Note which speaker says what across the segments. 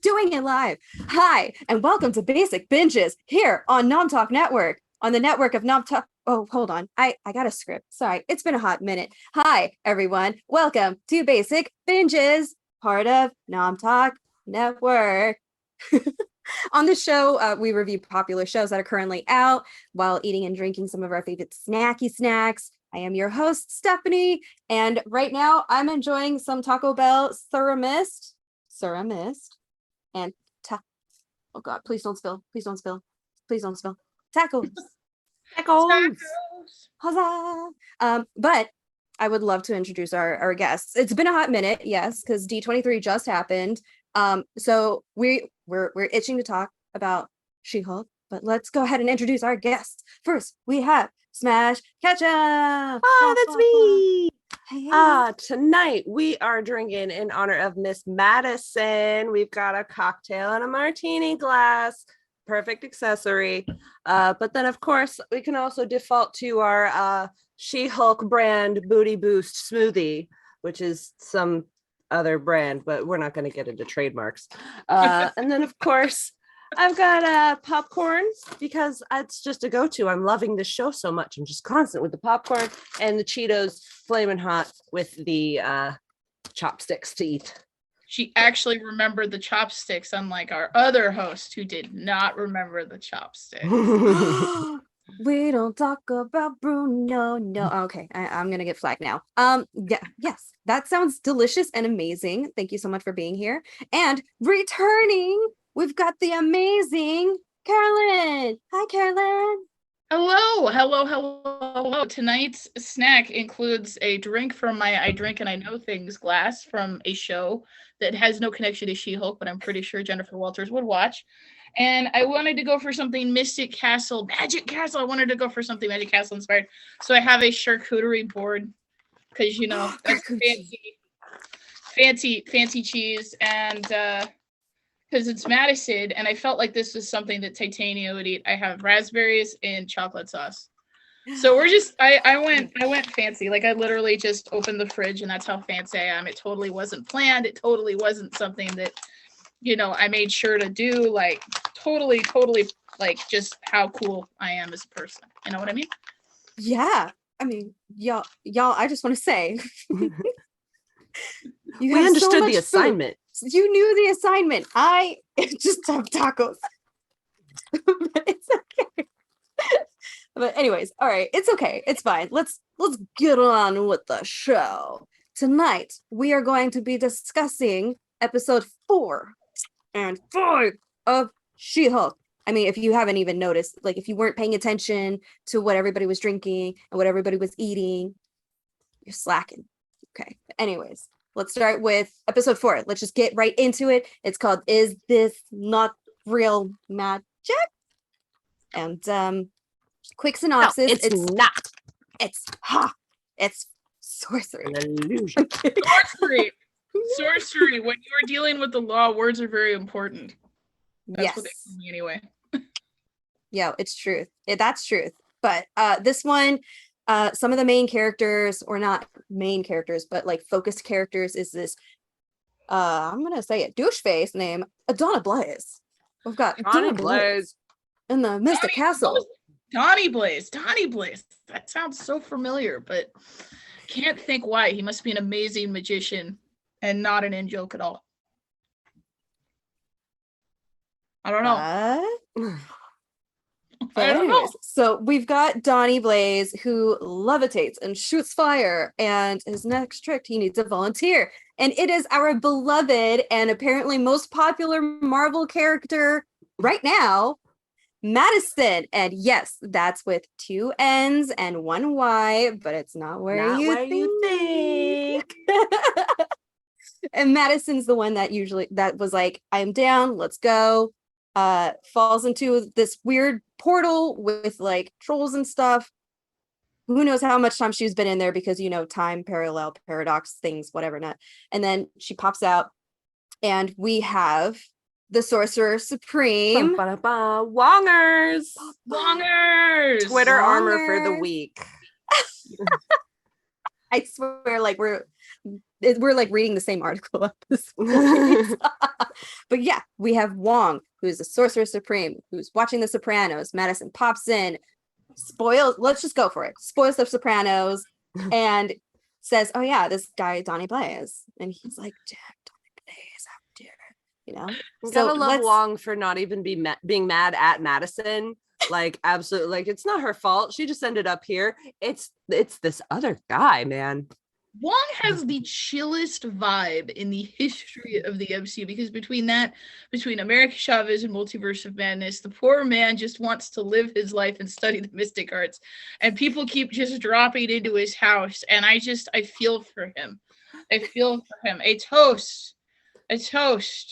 Speaker 1: doing it live. Hi, and welcome to Basic Binges here on Nom Talk Network, on the network of Nom Talk. Oh, hold on. I got a script. Sorry, it's been a hot minute. Hi, everyone. Welcome to Basic Binges, part of Nom Talk Network. On the show, we review popular shows that are currently out while eating and drinking some of our favorite snacky snacks. I am your host, Stephanie, and right now I'm enjoying some Taco Bell Suramist, and oh god, please don't spill, please don't spill, please don't spill. Tacos.
Speaker 2: Tacos.
Speaker 1: Huzzah! But I would love to introduce our guests. It's been a hot minute, yes, because D23 just happened. So we're itching to talk about She-Hulk, but let's go ahead and introduce our guests. First, we have Smash Ketchum.
Speaker 2: Hi, that's me.
Speaker 1: Hey.
Speaker 2: Tonight we are drinking in honor of Miss Madison. We've got a cocktail and a martini glass. Perfect accessory. But then, of course, we can also default to our She-Hulk brand Booty Boost smoothie, which is some other brand, but we're not going to get into trademarks. And then, of course, I've got popcorn because it's just a go-to. I'm loving this show so much. I'm just constant with the popcorn and the Cheetos flaming hot with the chopsticks to eat.
Speaker 3: She actually remembered the chopsticks, unlike our other host who did not remember the chopsticks.
Speaker 1: We don't talk about Bruno. No, okay, I'm gonna get flagged now. Yes, that sounds delicious and amazing. Thank you so much for being here. And returning, we've got the amazing Carolyn. Hi, Carolyn.
Speaker 3: Hello. Tonight's snack includes a drink from my I Drink and I Know Things glass from a show that has no connection to She-Hulk, but I'm pretty sure Jennifer Walters would watch. And I wanted to go for something Magic Castle. I wanted to go for something Magic Castle inspired. So I have a charcuterie board because, you know, that's fancy cheese. And because it's Madison, and I felt like this was something that Titania would eat. I have raspberries and chocolate sauce. So we're just, I went fancy. Like I literally just opened the fridge and that's how fancy I am. It totally wasn't planned. It totally wasn't something that, you know, I made sure to do. Like totally like just how cool I am as a person. You know what I mean?
Speaker 1: Yeah. I mean, y'all, I just want to say
Speaker 2: we understood the assignment.
Speaker 1: Food. You knew the assignment. I just have tacos. But it's okay. But anyways, all right, it's okay. It's fine. Let's get on with the show. Tonight, we are going to be discussing episode 4 and 5 of She-Hulk. I mean, if you haven't even noticed, like if you weren't paying attention to what everybody was drinking and what everybody was eating, you're slacking. Okay. But anyways, let's start with episode 4. Let's just get right into it. It's called Is This Not Real Magic? And quick synopsis.
Speaker 2: No, it's not.
Speaker 1: It's sorcery.
Speaker 2: An illusion.
Speaker 3: Sorcery. When you are dealing with the law, words are very important. That's what they tell me anyway.
Speaker 1: Yeah, it's truth. That's truth. But this one, some of the main characters, or not main characters, but like focused characters, is this I'm gonna say it, douche face named Donna Blaze. We've got Donna Blaze in the Mystic Castle.
Speaker 3: Donnie Blaze. That sounds so familiar, but can't think why. He must be an amazing magician and not an in-joke at all. I don't know.
Speaker 1: I don't know. So we've got Donnie Blaze, who levitates and shoots fire, and his next trick, he needs a volunteer. And it is our beloved and apparently most popular Marvel character right now, Madison. And yes, that's with 2 N's and 1 Y, but it's not where you think. And Madison's the one that was like, I'm down, let's go. Falls into this weird portal with like trolls and stuff. Who knows how much time she's been in there, because, you know, time, parallel, paradox, things, whatever not. And then she pops out and we have the Sorcerer Supreme.
Speaker 2: Wongers. Twitter armor for the week.
Speaker 1: I swear, like we're like reading the same article at this point. But yeah, we have Wong, who's the Sorcerer Supreme, who's watching The Sopranos. Madison pops in, spoils, let's just go for it, spoils The Sopranos, and says, oh yeah, this guy, Donnie Blaze. And he's like, Jack, Donnie Blaze out there, you know?
Speaker 2: You
Speaker 1: So
Speaker 2: gotta love Wong for not even being mad at Madison. Like, absolutely, like, it's not her fault. She just ended up here. It's this other guy, man.
Speaker 3: Wong has the chillest vibe in the history of the MCU, because between America Chavez and Multiverse of Madness, the poor man just wants to live his life and study the mystic arts, and people keep just dropping into his house, and I feel for him. I feel for him. A toast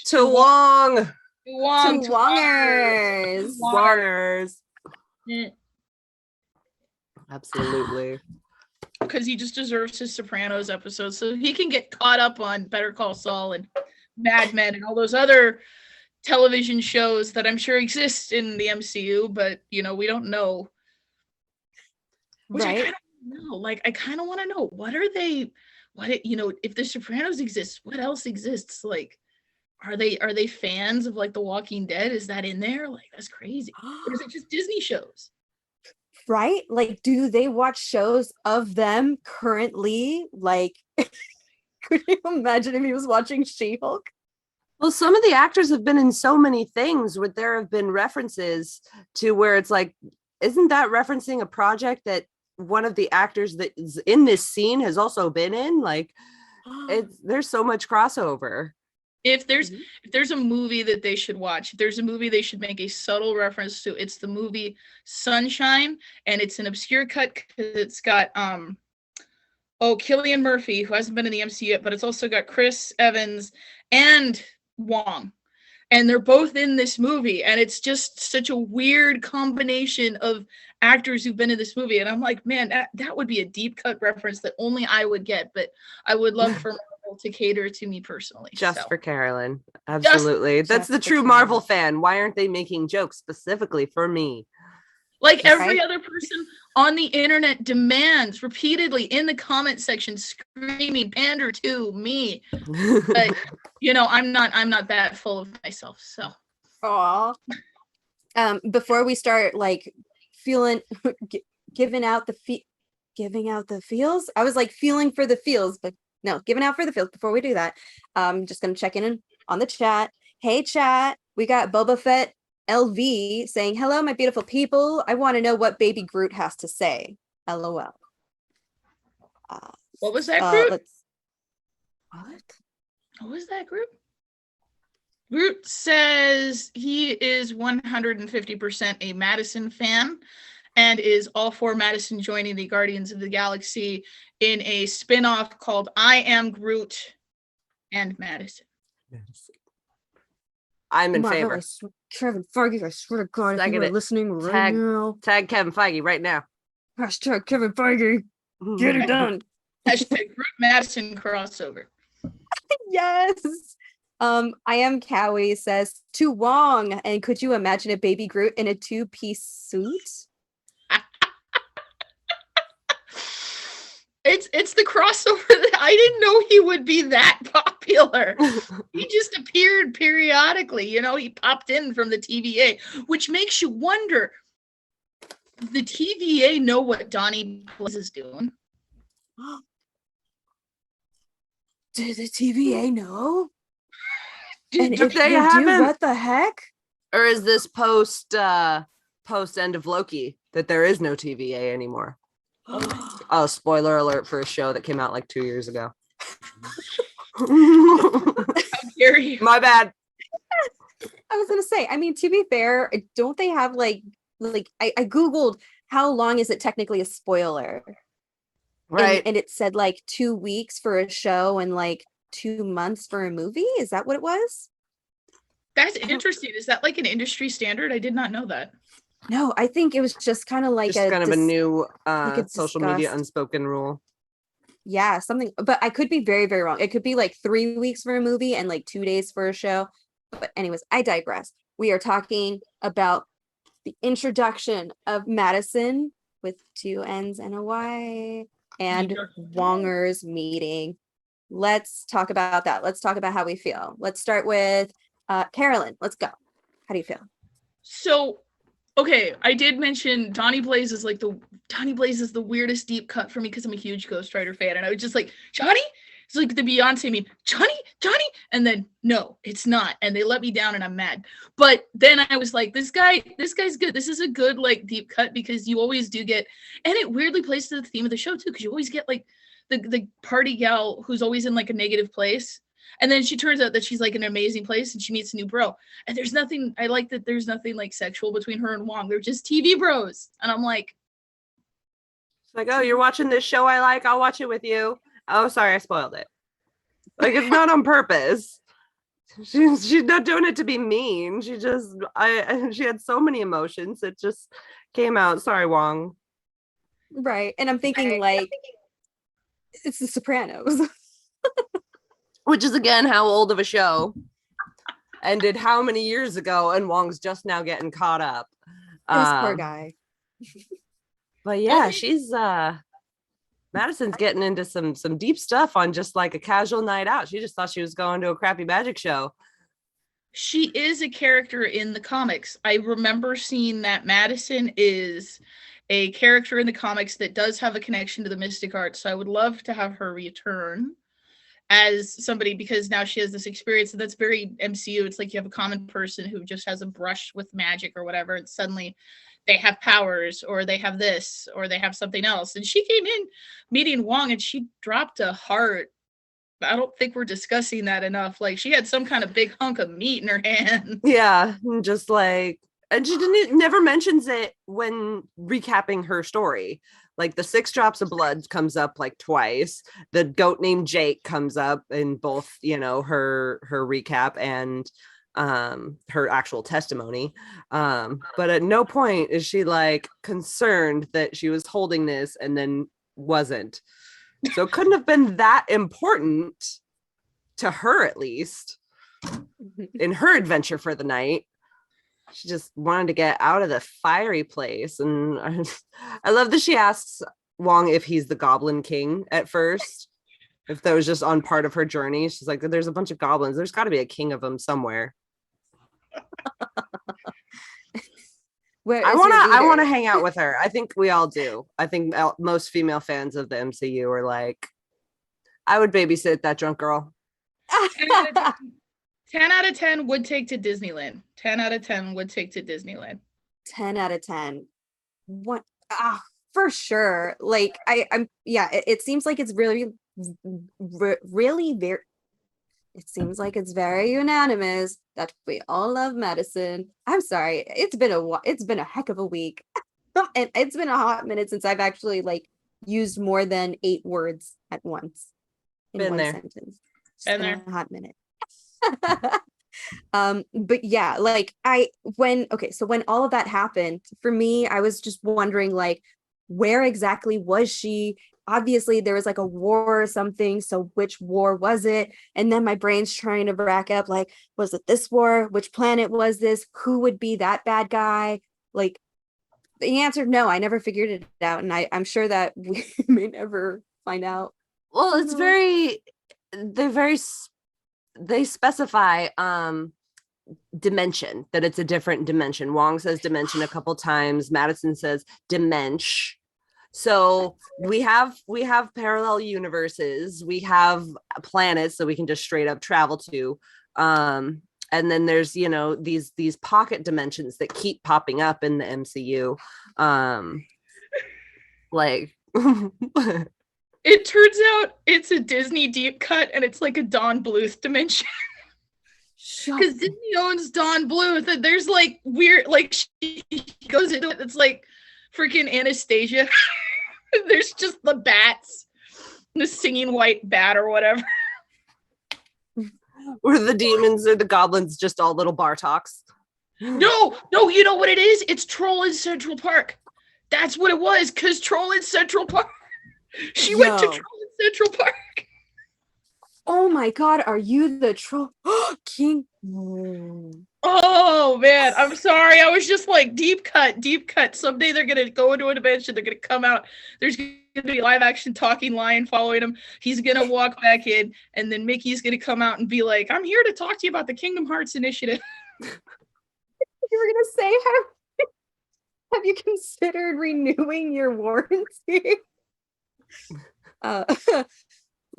Speaker 2: To Wong.
Speaker 1: to Wongers.
Speaker 2: Wongers. Absolutely.
Speaker 3: Because he just deserves his Sopranos episode, so he can get caught up on Better Call Saul and Mad Men and all those other television shows that I'm sure exist in the MCU, but we don't know. Which
Speaker 1: Right.
Speaker 3: I kind of know. Like, I kind of want to know, what are they? If the Sopranos exists, what else exists? Like, are they fans of like The Walking Dead? Is that in there? Like, that's crazy. Or is it just Disney shows?
Speaker 1: Right? Like, do they watch shows of them currently? Like, could you imagine if he was watching She-Hulk?
Speaker 2: Well, some of the actors have been in so many things where there have been references to where it's like, isn't that referencing a project that one of the actors that is in this scene has also been in? Like, there's so much crossover.
Speaker 3: If there's a movie that they should watch, if there's a movie they should make a subtle reference to, it's the movie Sunshine, and it's an obscure cut because it's got Cillian Murphy, who hasn't been in the MCU yet, but it's also got Chris Evans and Wong, and they're both in this movie, and it's just such a weird combination of actors who've been in this movie, and I'm like, man, that would be a deep cut reference that only I would get, but I would love for to cater to me personally.
Speaker 2: Just for Carolyn. Absolutely. That's the true Marvel fan. Why aren't they making jokes specifically for me?
Speaker 3: Like every other person on the internet demands repeatedly in the comment section, screaming, pander to me. But I'm not that full of myself. So
Speaker 1: before we start like feeling giving out the feels, I was like feeling for the feels, but no, giving out for the feels. Before we do that, I'm just gonna check in on the chat. Hey chat, we got Boba Fett LV saying, hello, my beautiful people. I want to know what Baby Groot has to say. LOL.
Speaker 3: What was that, Groot?
Speaker 1: What
Speaker 3: was that, Groot? Groot says he is 150% a Madison fan and is all for Madison joining the Guardians of the Galaxy in a spin-off called I Am Groot and Madison.
Speaker 2: I'm in favor.
Speaker 1: Kevin Feige, I swear to God, if you were listening right now.
Speaker 2: Tag Kevin Feige right now.
Speaker 1: Hashtag Kevin Feige. Get it done.
Speaker 3: Hashtag Groot Madison crossover.
Speaker 1: Yes. I Am Cowie says, to Wong, and could you imagine a baby Groot in a 2-piece suit?
Speaker 3: It's the crossover that I didn't know he would be that popular. He just appeared periodically, he popped in from the TVA, which makes you wonder, the TVA know what Donnie Blaze is doing?
Speaker 1: Do the TVA know?
Speaker 2: And
Speaker 1: if they haven't, what the heck?
Speaker 2: Or is this post end of Loki that there is no TVA anymore? Oh, spoiler alert for a show that came out like 2 years ago.
Speaker 3: How dare you?
Speaker 2: My bad.
Speaker 1: I was gonna say, I mean, to be fair, don't they have like I googled how long is it technically a spoiler,
Speaker 2: right?
Speaker 1: And it said like 2 weeks for a show and like 2 months for a movie. Is that what it was?
Speaker 3: That's interesting. Is that like an industry standard? I did not know that.
Speaker 1: No, I think it was just kind of like
Speaker 2: a new social media unspoken rule.
Speaker 1: Yeah, something, but I could be very, very wrong. It could be like 3 weeks for a movie and like 2 days for a show. But anyways, I digress. We are talking about the introduction of Madison with 2 N's and a Y and Wongers meeting. Let's talk about that. Let's talk about how we feel. Let's start with Carolyn, let's go. How do you feel?
Speaker 3: So, okay, I did mention Donnie Blaze is the weirdest deep cut for me because I'm a huge Ghost Rider fan, and I was just like, Johnny? It's like the Beyonce meme, Johnny, and then no, it's not, and they let me down, and I'm mad. But then I was like, this guy's good. This is a good like deep cut because you always do get, and it weirdly plays to the theme of the show too, because you always get like the party gal who's always in like a negative place. And then she turns out that she's like in an amazing place and she meets a new bro. And there's nothing, I like that there's nothing like sexual between her and Wong. They're just TV bros. And I'm like,
Speaker 2: It's like, oh, you're watching this show I like, I'll watch it with you. Oh, sorry, I spoiled it. Like, it's not on purpose. She's not doing it to be mean. She had so many emotions. It just came out. Sorry, Wong.
Speaker 1: Right. And I'm thinking like, it's The Sopranos.
Speaker 2: Which is, again, how old of a show ended how many years ago, and Wong's just now getting caught up.
Speaker 1: This poor guy.
Speaker 2: But yeah, she's Madison's getting into some deep stuff on just like a casual night out. She just thought she was going to a crappy magic show.
Speaker 3: she is a character in the comics. I remember seeing that Madison is a character in the comics that does have a connection to the mystic arts. So I would love to have her return as somebody, because now she has this experience, and that's very MCU. It's like you have a common person who just has a brush with magic or whatever, and suddenly they have powers, or they have this, or they have something else. And she came in meeting Wong and she dropped a heart. I don't think we're discussing that enough. Like, she had some kind of big hunk of meat in her hand.
Speaker 2: Yeah, just like, and she never mentions it when recapping her story. Like, the 6 drops of blood comes up like twice. The goat named Jake comes up in both, her recap and her actual testimony. But at no point is she like concerned that she was holding this and then wasn't. So it couldn't have been that important to her, at least in her adventure for the night. She just wanted to get out of the fiery place. And I love that she asks Wong if he's the Goblin King at first, if that was just on part of her journey. She's like, there's a bunch of goblins. There's got to be a king of them somewhere. I want to hang out with her. I think we all do. I think most female fans of the MCU are like, I would babysit that drunk girl.
Speaker 3: 10 out of 10 would take to Disneyland. 10 out of 10 would take to Disneyland.
Speaker 1: 10 out of 10. What? For sure. Like, it seems like it's really very, it seems like it's very unanimous that we all love Madison. I'm sorry. It's been a heck of a week. And it's been a hot minute since I've actually like used more than 8 words at once in one sentence.
Speaker 3: Been there.
Speaker 1: A hot minute. But yeah, like when all of that happened, for me, I was just wondering, like, where exactly was she? Obviously there was like a war or something, so which war was it? And then my brain's trying to rack up, like, was it this war? Which planet was this? Who would be that bad guy? Like, the answer, no, I never figured it out, and I'm sure that we may never find out.
Speaker 2: Well, it's they specify dimension, that it's a different dimension. Wong says dimension a couple times. Madison says dimension. So we have parallel universes. We have planets that we can just straight up travel to. And then there's, these pocket dimensions that keep popping up in the MCU. Like
Speaker 3: it turns out it's a Disney deep cut, and it's like a Don Bluth dimension. Because Disney owns Don Bluth, and there's like weird, like, she goes into it, it's like freaking Anastasia. There's just the bats, the singing white bat or whatever.
Speaker 2: Or the demons or the goblins, just all little Bartoks.
Speaker 3: No, you know what it is? It's Troll in Central Park. That's what it was, because Troll in Central Park. She went to Troll in Central Park.
Speaker 1: Oh my God, are you the troll? King.
Speaker 3: Oh man, I'm sorry. I was just like, deep cut. Someday they're gonna go into a dimension, they're gonna come out. There's gonna gonna be live action talking lion following him. He's gonna walk back in, and then Mickey's gonna come out and be like, "I'm here to talk to you about the Kingdom Hearts initiative."
Speaker 1: You were gonna say, have you considered renewing your warranty?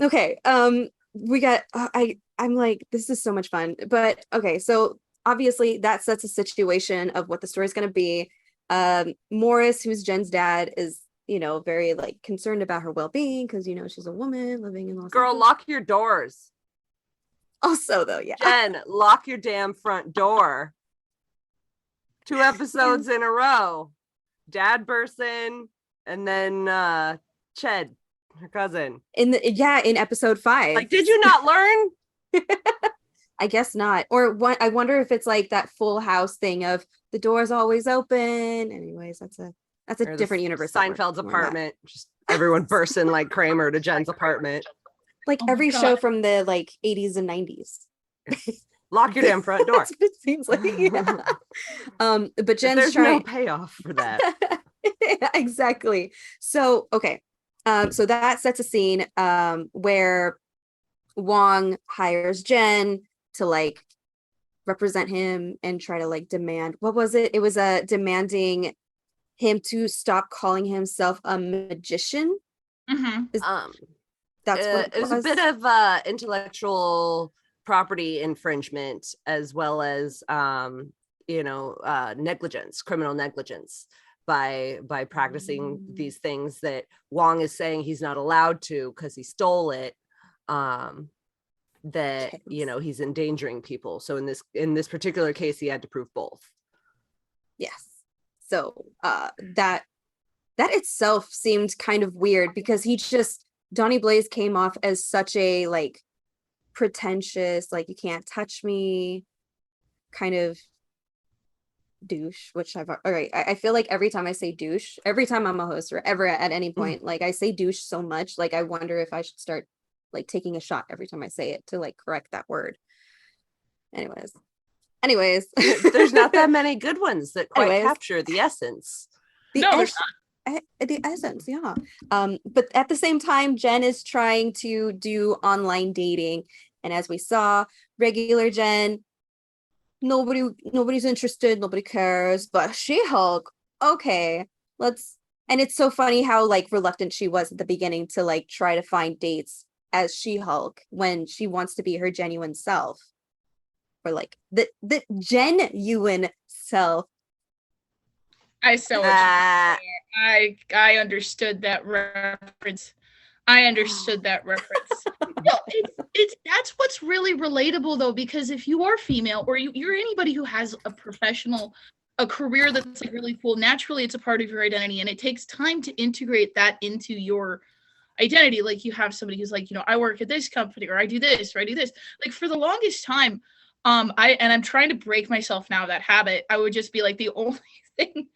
Speaker 1: Okay. We got. I'm like, this is so much fun. But okay, so obviously that sets a situation of what the story's gonna be. Morris, who's Jen's dad, is very like concerned about her well-being because she's a woman living in Los
Speaker 2: Girl,
Speaker 1: Angeles.
Speaker 2: lock your doors.
Speaker 1: Also, though, yeah.
Speaker 2: Jen, lock your damn front door. 2 episodes in a row. Dad bursts in, and then Ched, her cousin.
Speaker 1: In episode 5.
Speaker 2: Like, did you not learn?
Speaker 1: I guess not. Or what? I wonder if it's like that Full House thing of the door's always open. Anyways, that's a different universe.
Speaker 2: Seinfeld's apartment. Just everyone bursts in like Kramer to Jen's apartment.
Speaker 1: Like every show from the like 80s and 90s.
Speaker 2: Lock your damn front door.
Speaker 1: That's what it seems like. Yeah. But Jen's
Speaker 2: there's
Speaker 1: trying.
Speaker 2: no payoff for that.
Speaker 1: Yeah, exactly. So okay. So that sets a scene where Wong hires Jen to like represent him and try to like demand, what was it? It was demanding him to stop calling himself a magician.
Speaker 3: Mm-hmm.
Speaker 1: That's what
Speaker 2: it was a bit of intellectual property infringement, as well as negligence, criminal negligence, by practicing these things that Wong is saying he's not allowed to because he stole it. That he's endangering people. So in this particular case, he had to prove both.
Speaker 1: Yes. So that itself seemed kind of weird because Donnie Blaze came off as such a like pretentious, like you can't touch me kind of douche, which all right. I feel like every time I say douche, every time I'm a host or ever at any point, like I say douche so much, like I wonder if I should start like taking a shot every time I say it to like correct that word. Anyways,
Speaker 2: there's not that many good ones that quite capture the essence.
Speaker 1: The essence, yeah. But at the same time, Jen is trying to do online dating, and as we saw, regular Jen, nobody's interested, nobody cares. But She-Hulk, okay, let's. And it's so funny how like reluctant she was at the beginning to like try to find dates as She-Hulk when she wants to be her genuine self, or like the genuine self.
Speaker 3: I saw it. I understood that reference. No, it's that's what's really relatable though, because if you are female or you're anybody who has a career that's like really cool, naturally it's a part of your identity, and it takes time to integrate that into your identity. Like you have somebody who's like, I work at this company, or I do this, or I do this. Like for the longest time, I'm trying to break myself now of that habit. I would just be like the only thing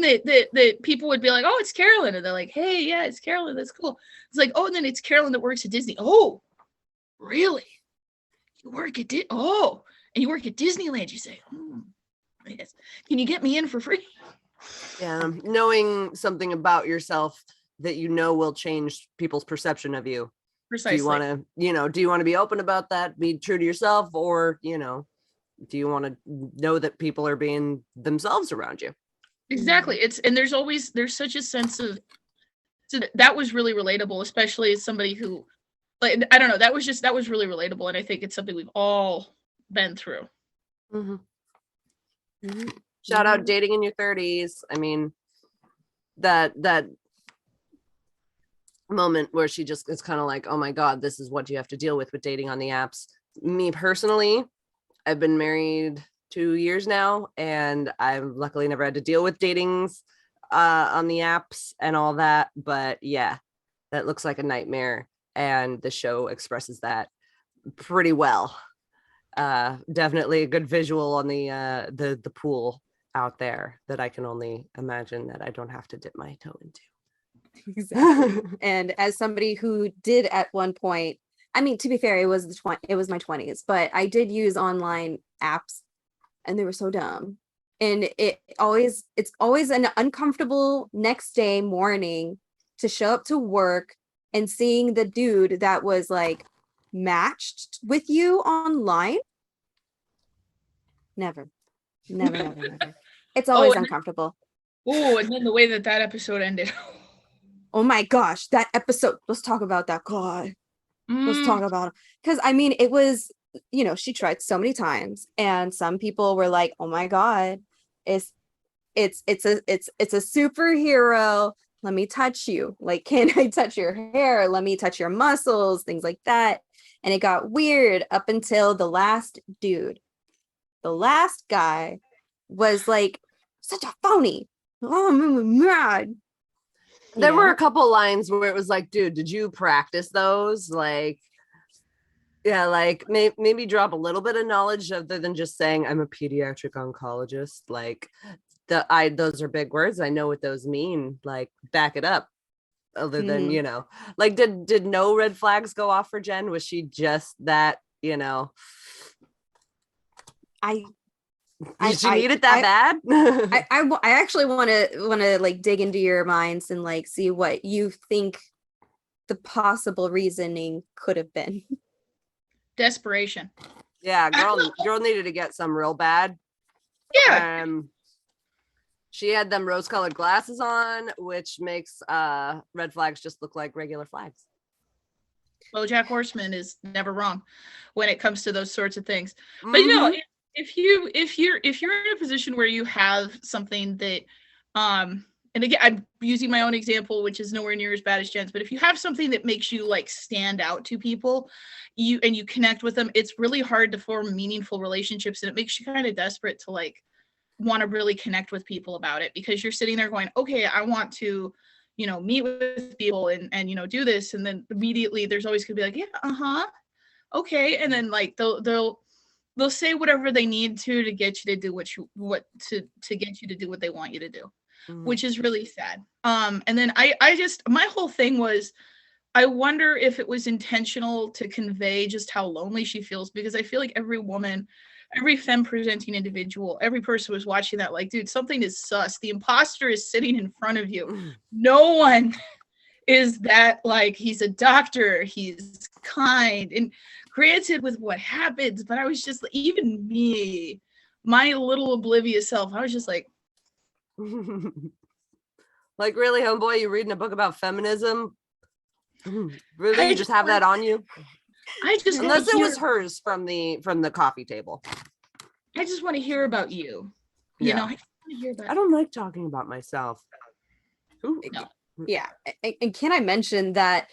Speaker 3: that people would be like, oh, it's Carolyn, and they're like, hey, yeah, it's Carolyn, that's cool. It's like, oh, and then it's Carolyn that works at Disney. Oh, really? You work at and you work at Disneyland? You say, yes. Can you get me in for free?
Speaker 2: Yeah, knowing something about yourself that will change people's perception of you.
Speaker 3: Precisely.
Speaker 2: Do you want to be open about that, be true to yourself, or do you want to know that people are being themselves around you?
Speaker 3: Exactly. There's such a sense of, so that was really relatable, especially as somebody who, like, I don't know, that was really relatable, and I think it's something we've all been through.
Speaker 2: Mm-hmm. Mm-hmm. Shout out dating in your 30s. I mean, that moment where she just is kind of like, oh my god, this is what you have to deal with dating on the apps. Me personally, I've been married 2 years now, and I've luckily never had to deal with datings on the apps and all that, but yeah, that looks like a nightmare, and the show expresses that pretty well. Definitely a good visual on the pool out there that I can only imagine that I don't have to dip my toe into.
Speaker 1: Exactly. And as somebody who did at one point, I mean, to be fair, it was my 20s, but I did use online apps, and they were so dumb. And it's always an uncomfortable next day morning to show up to work and seeing the dude that was like matched with you online. Never. It's always uncomfortable.
Speaker 3: And then the way that episode ended.
Speaker 1: Oh my gosh, that episode. Let's talk about that. God, let's talk about it. Because I mean, it was, she tried so many times, and some people were like, "Oh my God, it's a superhero. Let me touch you. Like, can I touch your hair? Let me touch your muscles, things like that." And it got weird up until the last dude. The last guy was like such a phony. Oh, I'm mad.
Speaker 2: There were a couple lines where it was like, dude, did you practice those? Like, yeah, like maybe drop a little bit of knowledge other than just saying I'm a pediatric oncologist. Like, those are big words. I know what those mean. Like, back it up. Other than, like, did no red flags go off for Jen? Was she just that, Did she need it that bad?
Speaker 1: I actually want to like dig into your minds and like see what you think the possible reasoning could have been.
Speaker 3: Desperation.
Speaker 2: Yeah, girl needed to get some real bad.
Speaker 3: Yeah.
Speaker 2: She had them rose-colored glasses on, which makes red flags just look like regular flags.
Speaker 3: BoJack Horseman is never wrong when it comes to those sorts of things. But if you're in a position where you have something that and again, I'm using my own example, which is nowhere near as bad as Jen's, but if you have something that makes you like stand out to people, you connect with them, it's really hard to form meaningful relationships, and it makes you kind of desperate to like want to really connect with people about it, because you're sitting there going, okay, I want to, meet with people and do this, and then immediately there's always gonna be like, yeah, okay, and then like they'll say whatever they need to get you to do to get you to do what they want you to do, which is really sad. And then I just, my whole thing was, I wonder if it was intentional to convey just how lonely she feels, because I feel like every woman, every femme presenting individual, every person was watching that like, dude, something is sus. The imposter is sitting in front of you. No one is that, like, he's a doctor, he's kind, and granted with what happens, but I was just, even me, my little oblivious self, I was just like,
Speaker 2: like, really, homeboy, you reading a book about feminism? Really, you just have that on you? Unless it was hers from the coffee table.
Speaker 3: I just want to hear about you. I just want to hear about
Speaker 2: I don't like talking about myself.
Speaker 3: No.
Speaker 1: Yeah. And can I mention that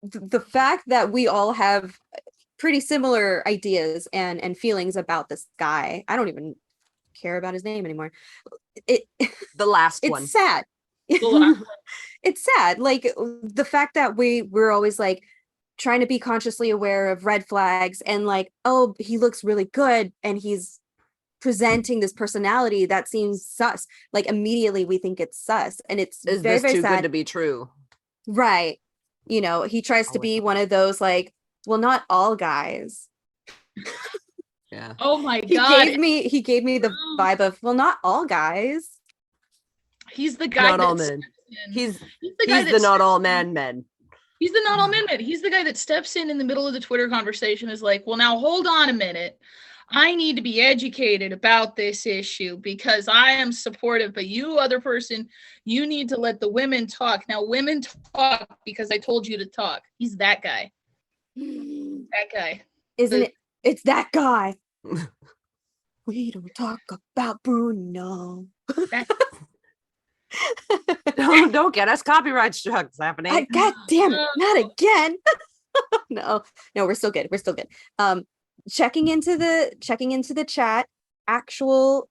Speaker 1: the fact that we all have pretty similar ideas and feelings about this guy, I don't even care about his name anymore.
Speaker 2: The last
Speaker 1: it's
Speaker 2: one.
Speaker 1: It's sad. It's sad. Like, the fact that we're always like trying to be consciously aware of red flags, and like, oh, he looks really good and he's presenting this personality that seems sus. Like, immediately we think it's sus, and it's
Speaker 2: Is
Speaker 1: very,
Speaker 2: this
Speaker 1: very
Speaker 2: too
Speaker 1: sad.
Speaker 2: good to be true?
Speaker 1: Right. He tries to be one of those like, well, not all guys.
Speaker 2: Yeah.
Speaker 3: Oh my God.
Speaker 1: He gave me the vibe of, well, not all guys.
Speaker 3: He's the guy.
Speaker 2: Not all men. He's the not all men.
Speaker 3: He's the not all men. He's the guy that steps in the middle of the Twitter conversation, is like, well, now hold on a minute. I need to be educated about this issue because I am supportive, but you, other person, you need to let the women talk. Now, women talk because I told you to talk. He's that guy. That guy.
Speaker 1: Isn't it? It's that guy. We don't talk about Bruno.
Speaker 2: Don't get us copyright struck, happening.
Speaker 1: God damn it, not again. No, we're still good. Checking into the chat. Actual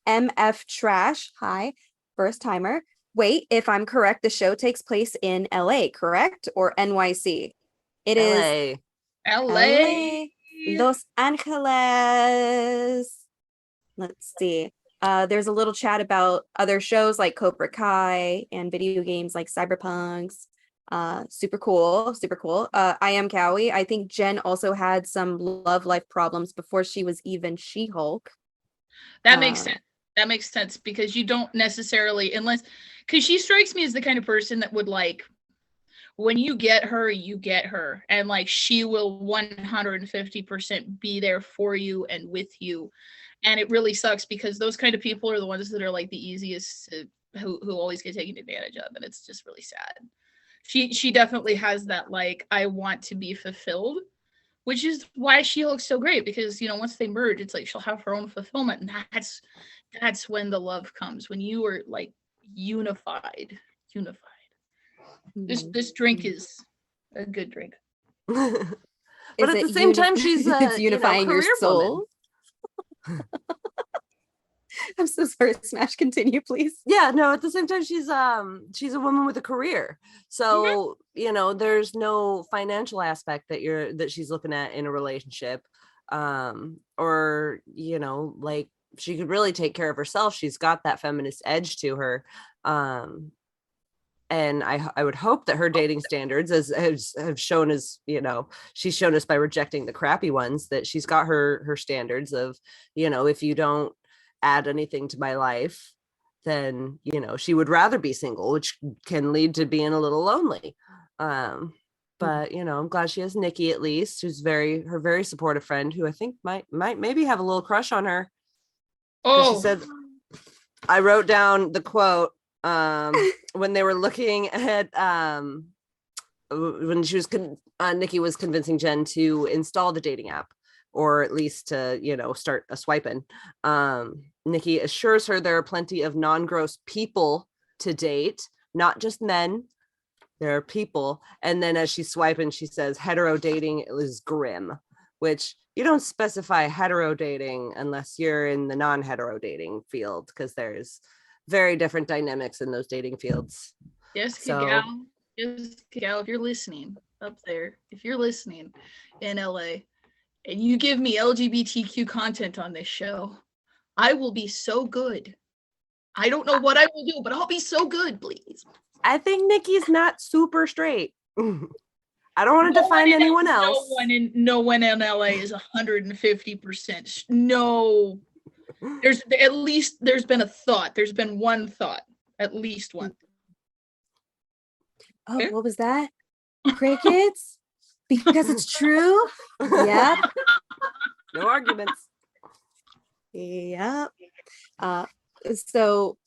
Speaker 1: MF Trash. Hi, first timer. Wait, if I'm correct, the show takes place in LA, correct? Or NYC? It is
Speaker 3: LA.
Speaker 1: Los Angeles. Let's see. There's a little chat about other shows like Cobra Kai and video games like Cyberpunks. Super cool. I am Cowie. I think Jen also had some love life problems before she was even She-Hulk.
Speaker 3: That makes sense. That makes sense, because you don't necessarily, because she strikes me as the kind of person that would like when you get her, you get her. And like she will 150% be there for you and with you. And it really sucks because those kind of people are the ones that are like the easiest to, who always get taken advantage of. And it's just really sad. She definitely has that like I want to be fulfilled, which is why she looks so great because once they merge, it's like she'll have her own fulfillment, and that's when the love comes, when you are like unified. This drink is a good drink.
Speaker 2: But at the same time, she's
Speaker 1: it's unifying your
Speaker 2: career
Speaker 1: soul. I'm so sorry, Smash, continue, please.
Speaker 2: Yeah, no, at the same time, she's a woman with a career. So, there's no financial aspect that she's looking at in a relationship. Or, like she could really take care of herself. She's got that feminist edge to her. And I would hope that her dating standards have shown us, she's shown us by rejecting the crappy ones, that she's got her standards of, if you don't add anything to my life, then she would rather be single, which can lead to being a little lonely. But I'm glad she has Nikki, at least, who's her very supportive friend, who I think might maybe have a little crush on her. She said, I wrote down the quote when they were looking at when she was Nikki was convincing Jen to install the dating app, or at least to, start a swiping. Nikki assures her there are plenty of non-gross people to date, not just men. There are people. And then as she's swiping, she says hetero dating is grim, which you don't specify hetero dating unless you're in the non-hetero dating field, because there's very different dynamics in those dating fields.
Speaker 3: Yes, Gal, if you're listening up there, if you're listening in LA, and you give me LGBTQ content on this show, I will be so good. I don't know what I will do, but I'll be so good, please.
Speaker 2: I think Nikki's not super straight. I don't want to define anyone else.
Speaker 3: No one in LA is 150%. No. There's been a thought. There's been one thought. At least one.
Speaker 1: Oh, okay. What was that? Crickets? Because it's true? Yep.
Speaker 2: No arguments.
Speaker 1: Yep. So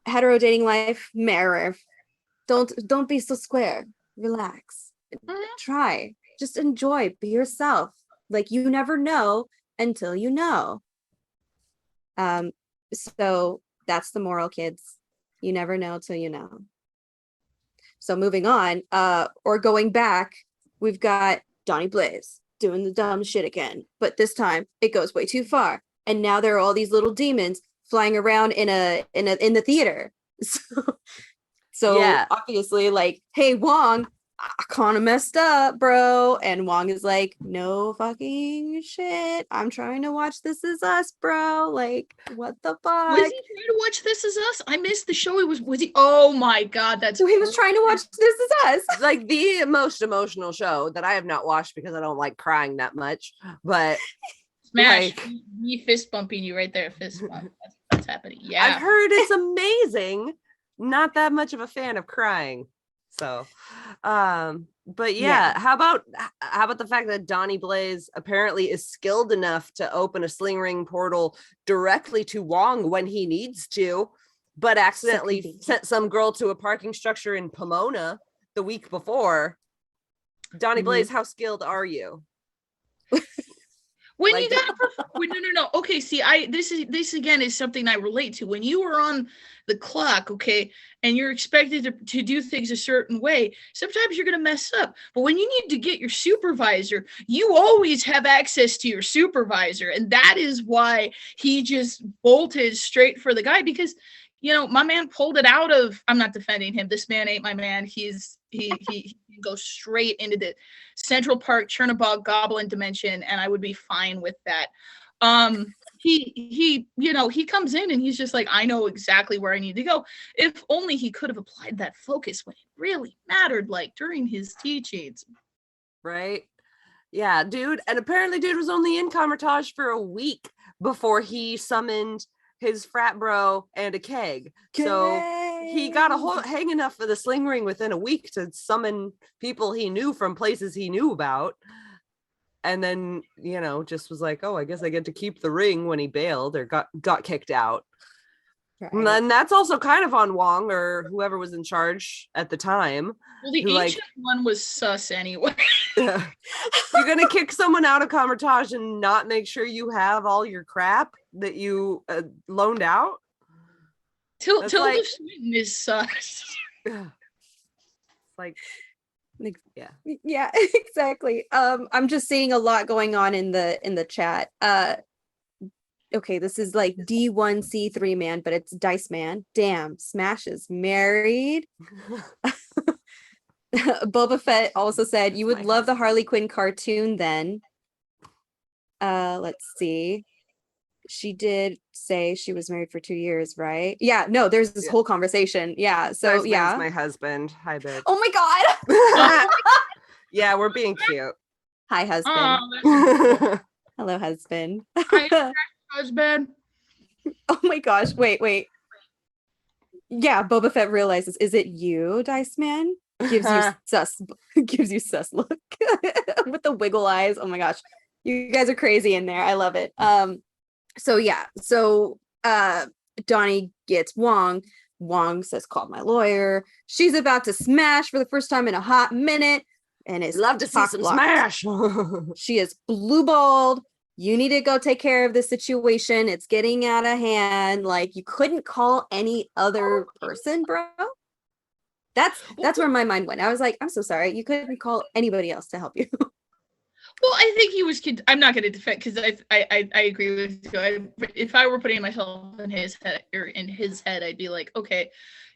Speaker 1: hetero dating life, mirror. Don't be so square. Relax. Try. Just enjoy. Be yourself. Like, you never know until you know. So that's the moral, kids. You never know till you know. So moving on, or going back, we've got Donnie Blaze doing the dumb shit again, but this time it goes way too far. And now there are all these little demons flying around in the theater. So yeah. Obviously, like, hey, Wong, I kind of messed up, bro. And Wong is like, no fucking shit. I'm trying to watch This Is Us, bro. Like, what the fuck?
Speaker 3: Was he trying to watch This Is Us? I missed the show. Was he? Oh my God, that's.
Speaker 1: So he was trying to watch This Is Us.
Speaker 2: Like the most emotional show that I have not watched because I don't like crying that much. But
Speaker 3: Smash, me fist bumping you right there. Fist bump. That's happening. Yeah,
Speaker 2: I've heard it's amazing. Not that much of a fan of crying. So, but yeah, how about the fact that Donnie Blaze apparently is skilled enough to open a sling ring portal directly to Wong when he needs to, but accidentally sent some girl to a parking structure in Pomona the week before. Donnie Blaze, how skilled are you?
Speaker 3: When you got no. Okay, see, this again is something I relate to. When you are on the clock, okay, and you're expected to do things a certain way, sometimes you're gonna mess up. But when you need to get your supervisor, you always have access to your supervisor, and that is why he just bolted straight for the guy, because my man pulled it out of. I'm not defending him. This man ain't my man. He goes straight into the Central Park Chernobog Goblin dimension, and I would be fine with that. He comes in and he's just like, I know exactly where I need to go. If only he could have applied that focus when it really mattered, like during his teachings.
Speaker 2: Right? Yeah, dude. And apparently dude was only in Comertage for a week before he summoned his frat bro and a keg. So he got hang enough for the sling ring within a week to summon people he knew from places he knew about. And then, just was like, oh, I guess I get to keep the ring when he bailed or got kicked out. Right. And then that's also kind of on Wong or whoever was in charge at the time.
Speaker 3: Well, the ancient one was sus anyway.
Speaker 2: You're going to kick someone out of Comertage and not make sure you have all your crap that you loaned out?
Speaker 3: Tilda Swinton is sus.
Speaker 1: Yeah, exactly. I'm just seeing a lot going on in the chat. Okay, this is like D1C3 man, but it's Dice Man. Damn, Smash is married. Boba Fett also said you would love the Harley Quinn cartoon then. Let's see. She did say she was married for 2 years, right? Yeah, no, there's this whole conversation. Yeah, so
Speaker 2: Dice my husband. Hi, babe.
Speaker 1: Oh my god.
Speaker 2: Yeah, we're being cute.
Speaker 1: Hi, husband. Hello, husband.
Speaker 3: Hi, husband.
Speaker 1: Oh my gosh, wait. Yeah, Boba Fett realizes, is it you, Dice Man? Gives you sus look with the wiggle eyes. Oh my gosh. You guys are crazy in there. I love it. So Donnie gets Wong. Wong says, call my lawyer. She's about to smash for the first time in a hot minute. And it's
Speaker 2: love to see some smash.
Speaker 1: She is blue balled. You need to go take care of the situation. It's getting out of hand. Like, you couldn't call any other person, bro. That's where my mind went. I was like, I'm so sorry. You couldn't call anybody else to help you.
Speaker 3: Well, I think he was. I'm not going to defend because I agree with you. If I were putting myself in his head, I'd be like, okay,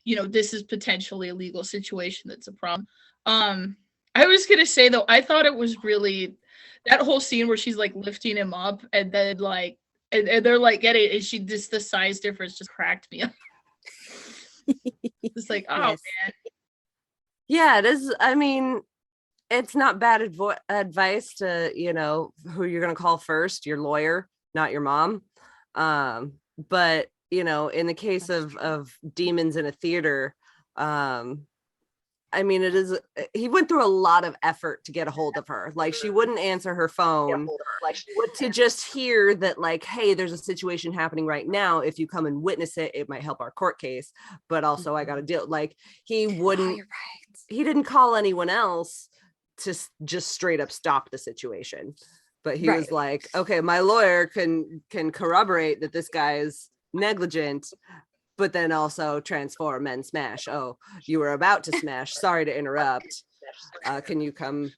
Speaker 3: this is potentially a legal situation. That's a problem. I was going to say though, I thought it was really that whole scene where she's like lifting him up and then like, and they're like getting it. And she just the size difference just cracked me up. It's like, oh
Speaker 1: yes.
Speaker 3: Man.
Speaker 2: Yeah, it is. I mean, it's not bad advice to, who you're going to call first, your lawyer, not your mom. But, in the case of demons in a theater, I mean, he went through a lot of effort to get a hold of her. Like, she wouldn't answer her phone. To just hear that, like, hey, there's a situation happening right now. If you come and witness it, it might help our court case. But also I got to deal. Like, he wouldn't, he didn't call anyone else to just straight up stop the situation. But he was like, okay, my lawyer can corroborate that this guy is negligent, but then also transform and smash. Oh, you were about to smash. Sorry to interrupt. Can you come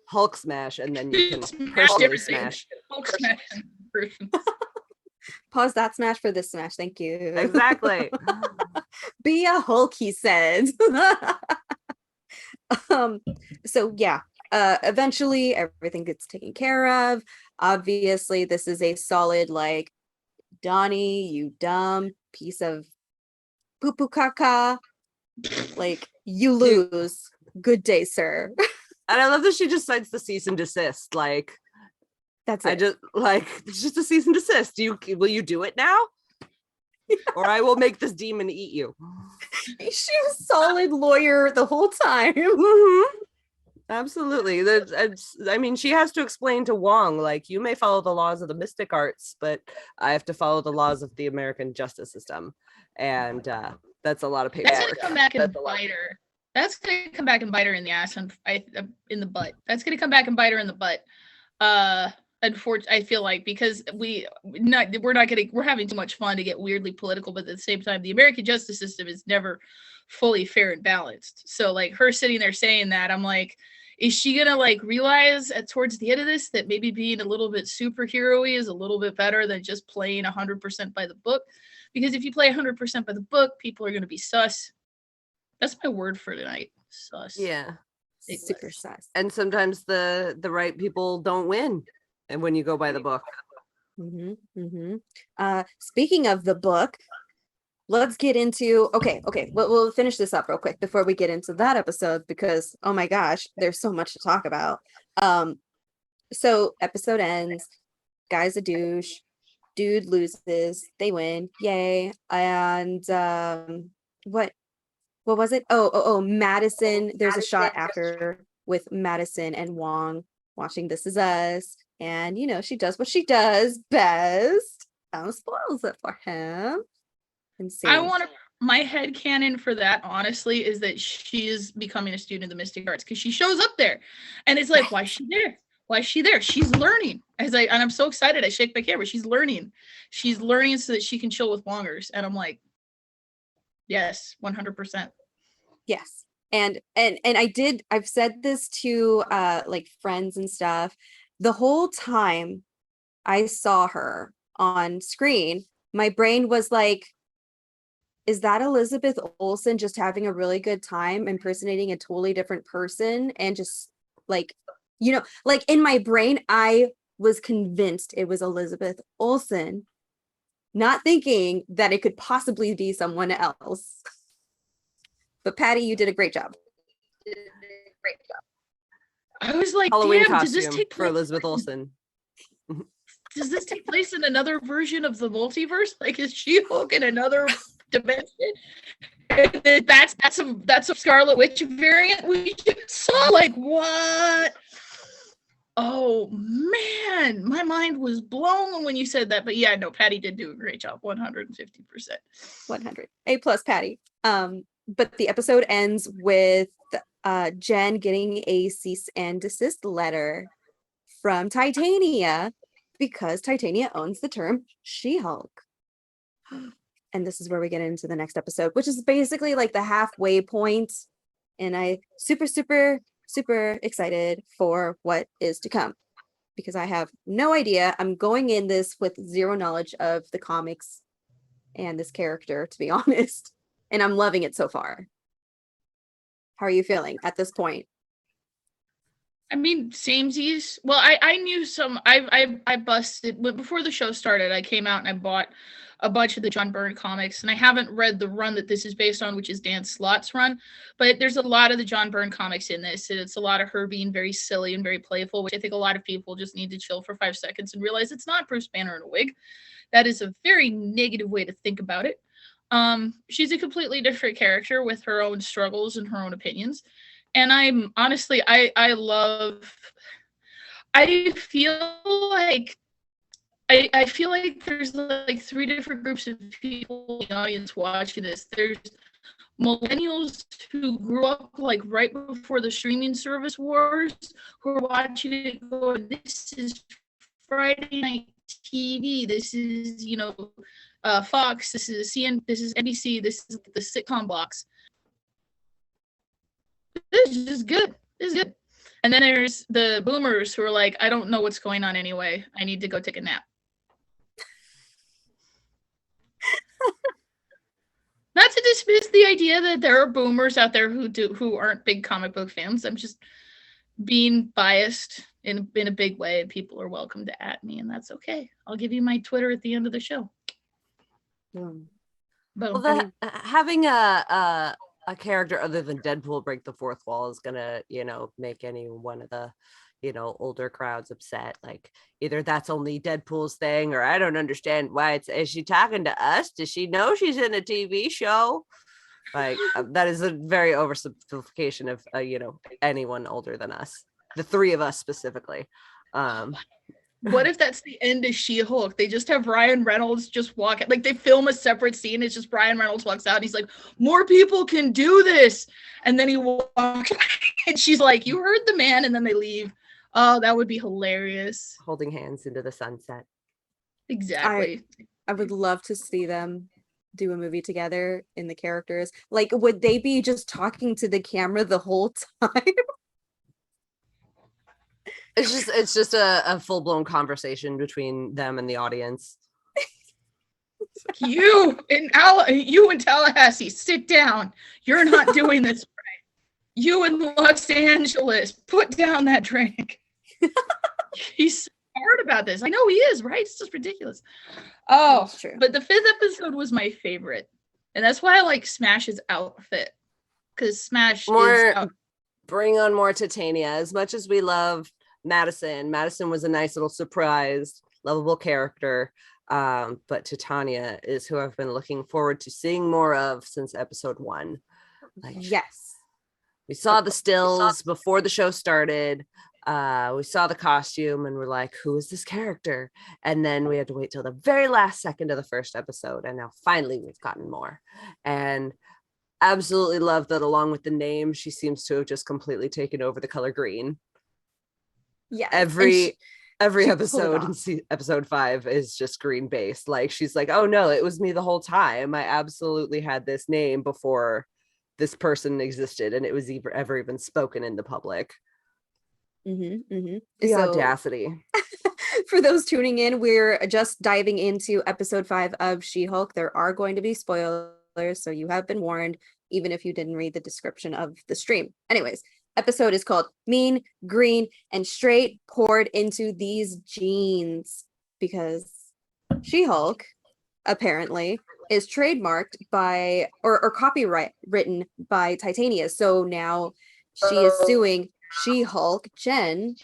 Speaker 2: Hulk smash, and then you can personally smash.
Speaker 3: Hulk smash.
Speaker 1: Pause that smash for this smash. Thank you.
Speaker 2: Exactly.
Speaker 1: Be a Hulk, he said. Eventually everything gets taken care of. Obviously, this is a solid, like, Donnie, you dumb piece of poo-poo caca. Like, you lose. Good day, sir.
Speaker 2: And I love that she just cites the cease and desist. Like,
Speaker 1: that's it.
Speaker 2: It's just a cease and desist. Will you do it now? Or I will make this demon eat you.
Speaker 1: She was solid lawyer the whole time.
Speaker 2: Mm-hmm. Absolutely. I mean, she has to explain to Wong, like, you may follow the laws of the mystic arts, but I have to follow the laws of the American justice system. And that's a lot of paperwork.
Speaker 3: That's going to come back and bite her. That's going to come back and bite her in the ass and in the butt. That's going to come back and bite her in the butt. Unfortunately, I feel like, because we're having too much fun to get weirdly political, but at the same time, the American justice system is never fully fair and balanced. So, like, her sitting there saying that, I'm like, is she gonna like realize towards the end of this that maybe being a little bit superhero-y is a little bit better than just playing 100% by the book? Because if you play 100% by the book, people are going to be sus. That's my word for tonight. Sus.
Speaker 2: Yeah.
Speaker 1: Super sus.
Speaker 2: And sometimes the right people don't win. And when you go by the book.
Speaker 1: Speaking of the book, let's get into we'll finish this up real quick before we get into that episode, because oh my gosh, there's so much to talk about. So episode ends, guy's a douche, dude loses, they win, yay. And what was it? Madison. There's a shot after with Madison and Wong watching This Is Us, and she does what she does best. Spoils it for him.
Speaker 3: I want to. My head canon for that, honestly, is that she is becoming a student of the mystic arts because she shows up there, and it's like, why is she there? Why is she there? She's learning. And I'm so excited. I shake my camera. She's learning. She's learning so that she can chill with Wongers, and I'm like, yes, 100%.
Speaker 1: Yes. And I've said this to like friends and stuff. The whole time I saw her on screen, my brain was like, is that Elizabeth Olsen just having a really good time impersonating a totally different person? And just like, like in my brain, I was convinced it was Elizabeth Olsen, not thinking that it could possibly be someone else. But Patty, you did a great job.
Speaker 3: I was like,
Speaker 2: Halloween
Speaker 3: damn,
Speaker 2: costume
Speaker 3: does this take
Speaker 2: for Elizabeth Olsen?
Speaker 3: Does this take place in another version of the multiverse? Like, is She-Hulk in another dimension? That's a Scarlet Witch variant we just saw. Like, what? Oh man, my mind was blown when you said that. But yeah, no, Patty did do a great job. 150%.
Speaker 1: 100. A plus, Patty. But the episode ends with Jen getting a cease and desist letter from Titania because Titania owns the term She-Hulk. And this is where we get into the next episode, which is basically like the halfway point. And I super, super, super excited for what is to come because I have no idea. I'm going in this with zero knowledge of the comics and this character, to be honest. And I'm loving it so far. How are you feeling at this point?
Speaker 3: I mean, samesies. Well, I knew some. I busted before the show started. I came out and I bought a bunch of the John Byrne comics, and I haven't read the run that this is based on, which is Dan Slott's run. But there's a lot of the John Byrne comics in this, and it's a lot of her being very silly and very playful, which I think a lot of people just need to chill for 5 seconds and realize it's not Bruce Banner in a wig. That is a very negative way to think about it. She's a completely different character with her own struggles and her own opinions. And I'm honestly, I feel like there's like 3 different groups of people in the audience watching this. There's millennials who grew up like right before the streaming service wars, who are watching it going, this is Friday night TV. This is, Fox. This is this is NBC. This is the sitcom box. This is good. This is good. And then there's the boomers who are like, I don't know what's going on anyway. I need to go take a nap. Not to dismiss the idea that there are boomers out there who aren't big comic book fans. I'm just being biased in a big way, and people are welcome to at me, and that's okay. I'll give you my Twitter at the end of the show.
Speaker 1: Boom.
Speaker 2: Well, having a character other than Deadpool break the fourth wall is gonna, make any one of the, older crowds upset. Like, either that's only Deadpool's thing, or I don't understand why is she talking to us? Does she know she's in a TV show? Like, that is a very oversimplification of, anyone older than us. The 3 of us specifically.
Speaker 3: What if that's the end of She-Hulk? They just have Ryan Reynolds just walk out. Like, they film a separate scene. It's just Ryan Reynolds walks out. And he's like, more people can do this. And then he walks and she's like, you heard the man. And then they leave. Oh, that would be hilarious.
Speaker 2: Holding hands into the sunset.
Speaker 3: Exactly.
Speaker 1: I would love to see them do a movie together in the characters. Like, would they be just talking to the camera the whole time?
Speaker 2: It's just a full-blown conversation between them and the audience.
Speaker 3: You in Tallahassee, sit down. You're not doing this right. You in Los Angeles, put down that drink. He's hard about this. I know he is, right? It's just ridiculous. Oh,
Speaker 1: that's true.
Speaker 3: But the 5th episode was my favorite. And that's why I like Smash's outfit. Because Smash is
Speaker 2: bring on more Titania. As much as we love Madison was a nice little surprise, lovable character. But Titania is who I've been looking forward to seeing more of since episode 1. Like,
Speaker 1: yes,
Speaker 2: we saw the stills before the show started. We saw the costume and we're like, who is this character? And then we had to wait till the very last second of the first episode. And now finally we've gotten more. And absolutely love that along with the name, she seems to have just completely taken over the color green.
Speaker 1: yeah.
Speaker 2: Every
Speaker 1: she
Speaker 2: episode in episode 5 is just green based. Like, she's like, oh no, it was me the whole time. I absolutely had this name before this person existed and it was ever even spoken in the public. The audacity.
Speaker 1: For those tuning in, we're just diving into episode 5 of She-Hulk. There are going to be spoilers, so you have been warned, even if you didn't read the description of the stream. Anyways, episode is called Mean, Green, and Straight Poured into These Jeans, because She-Hulk apparently is trademarked by or copyright written by Titania. So now she is suing She-Hulk Jen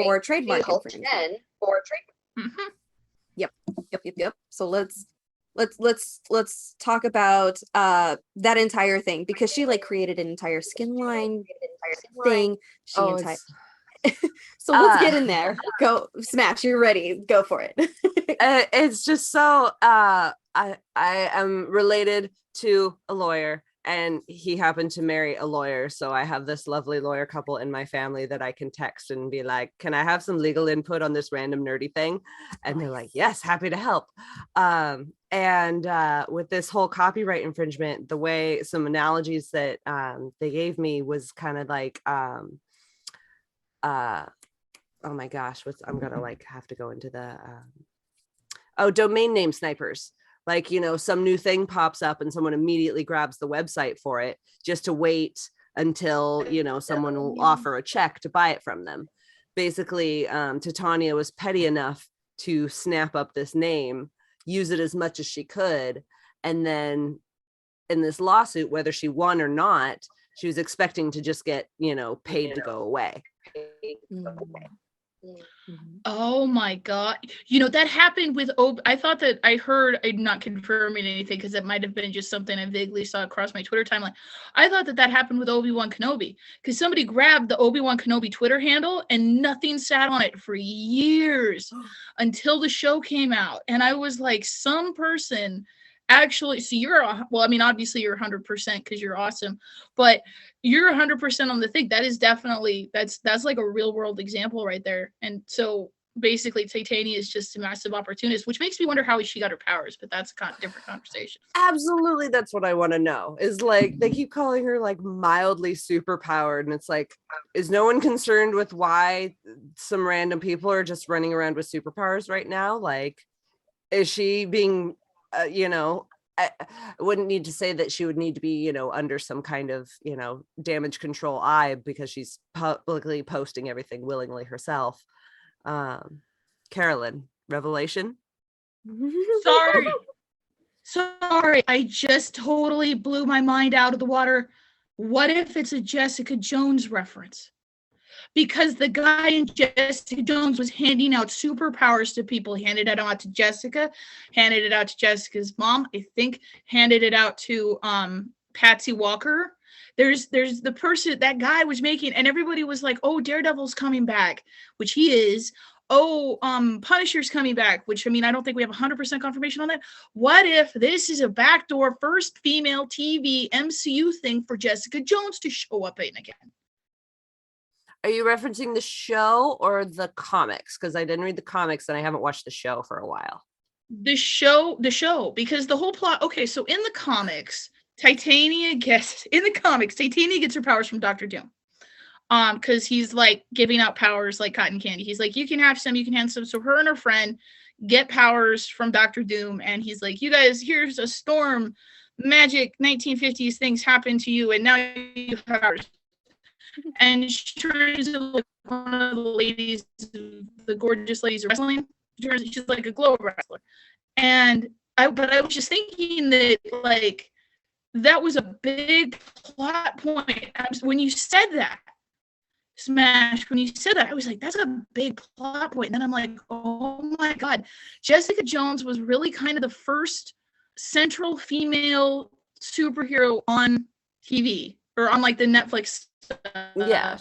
Speaker 1: for trademark infringement. Yep. So let's talk about that entire thing, because she like created an entire skin line thing. So let's get in there. Go, Smash, you're ready. Go for it.
Speaker 2: It's just so I am related to a lawyer and he happened to marry a lawyer, so I have this lovely lawyer couple in my family that I can text and be like, can I have some legal input on this random nerdy thing? And they're like, yes, happy to help. And with this whole copyright infringement, the way some analogies that they gave me was kind of like oh my gosh, I'm gonna like have to go into the domain name snipers. Like, you know, some new thing pops up and someone immediately grabs the website for it just to wait until, you know, someone will offer a check to buy it from them. Basically, Titania was petty enough to snap up this name, use it as much as she could, and then in this lawsuit, whether she won or not, she was expecting to just get, you know, paid to go away.
Speaker 3: Oh my God. You know, that happened with I thought that I heard, I'm not confirming anything because it might have been just something I vaguely saw across my Twitter timeline. I thought that happened with Obi-Wan Kenobi because somebody grabbed the Obi-Wan Kenobi Twitter handle and nothing sat on it for years until the show came out. And I was like, some person actually, so well, I mean, obviously you're 100% because you're awesome, but you're 100% on the thing. That is definitely, that's like a real world example right there. And so basically Titania is just a massive opportunist, which makes me wonder how she got her powers, but that's a different conversation.
Speaker 2: Absolutely. That's what I want to know, is like, they keep calling her like mildly superpowered. And it's like, is no one concerned with why some random people are just running around with superpowers right now? Like, is she being, you know, I wouldn't need to say that she would need to be, you know, under some kind of, you know, damage control eye because she's publicly posting everything willingly herself. Carolyn, revelation?
Speaker 3: Sorry, I just totally blew my mind out of the water. What if it's a Jessica Jones reference? Because the guy in Jessica Jones was handing out superpowers to people. He handed it out to Jessica, handed it out to Jessica's mom, I think, handed it out to Patsy Walker. There's the person that guy was making, and everybody was like, oh, Daredevil's coming back, which he is. Oh, Punisher's coming back, which, I mean, I don't think we have 100% confirmation on that. What if this is a backdoor first female TV MCU thing for Jessica Jones to show up in again?
Speaker 2: Are you referencing the show or the comics? Because I didn't read the comics and I haven't watched the show for a while.
Speaker 3: The show, because the whole plot, okay, so in the comics, Titania gets her powers from Dr. Doom. Because he's like giving out powers like cotton candy. He's like, you can have some, you can have some. So her and her friend get powers from Dr. Doom, and he's like, you guys, here's a storm, magic 1950s things happen to you, and now you have powers. And she turns into like one of the ladies, the gorgeous ladies of wrestling. She's like a glow wrestler. And I was just thinking that like that was a big plot point when you said that. Smash, when you said that, I was like, that's a big plot point. And then I'm like, oh my God, Jessica Jones was really kind of the first central female superhero on TV or on like the Netflix stuff.
Speaker 2: Yeah.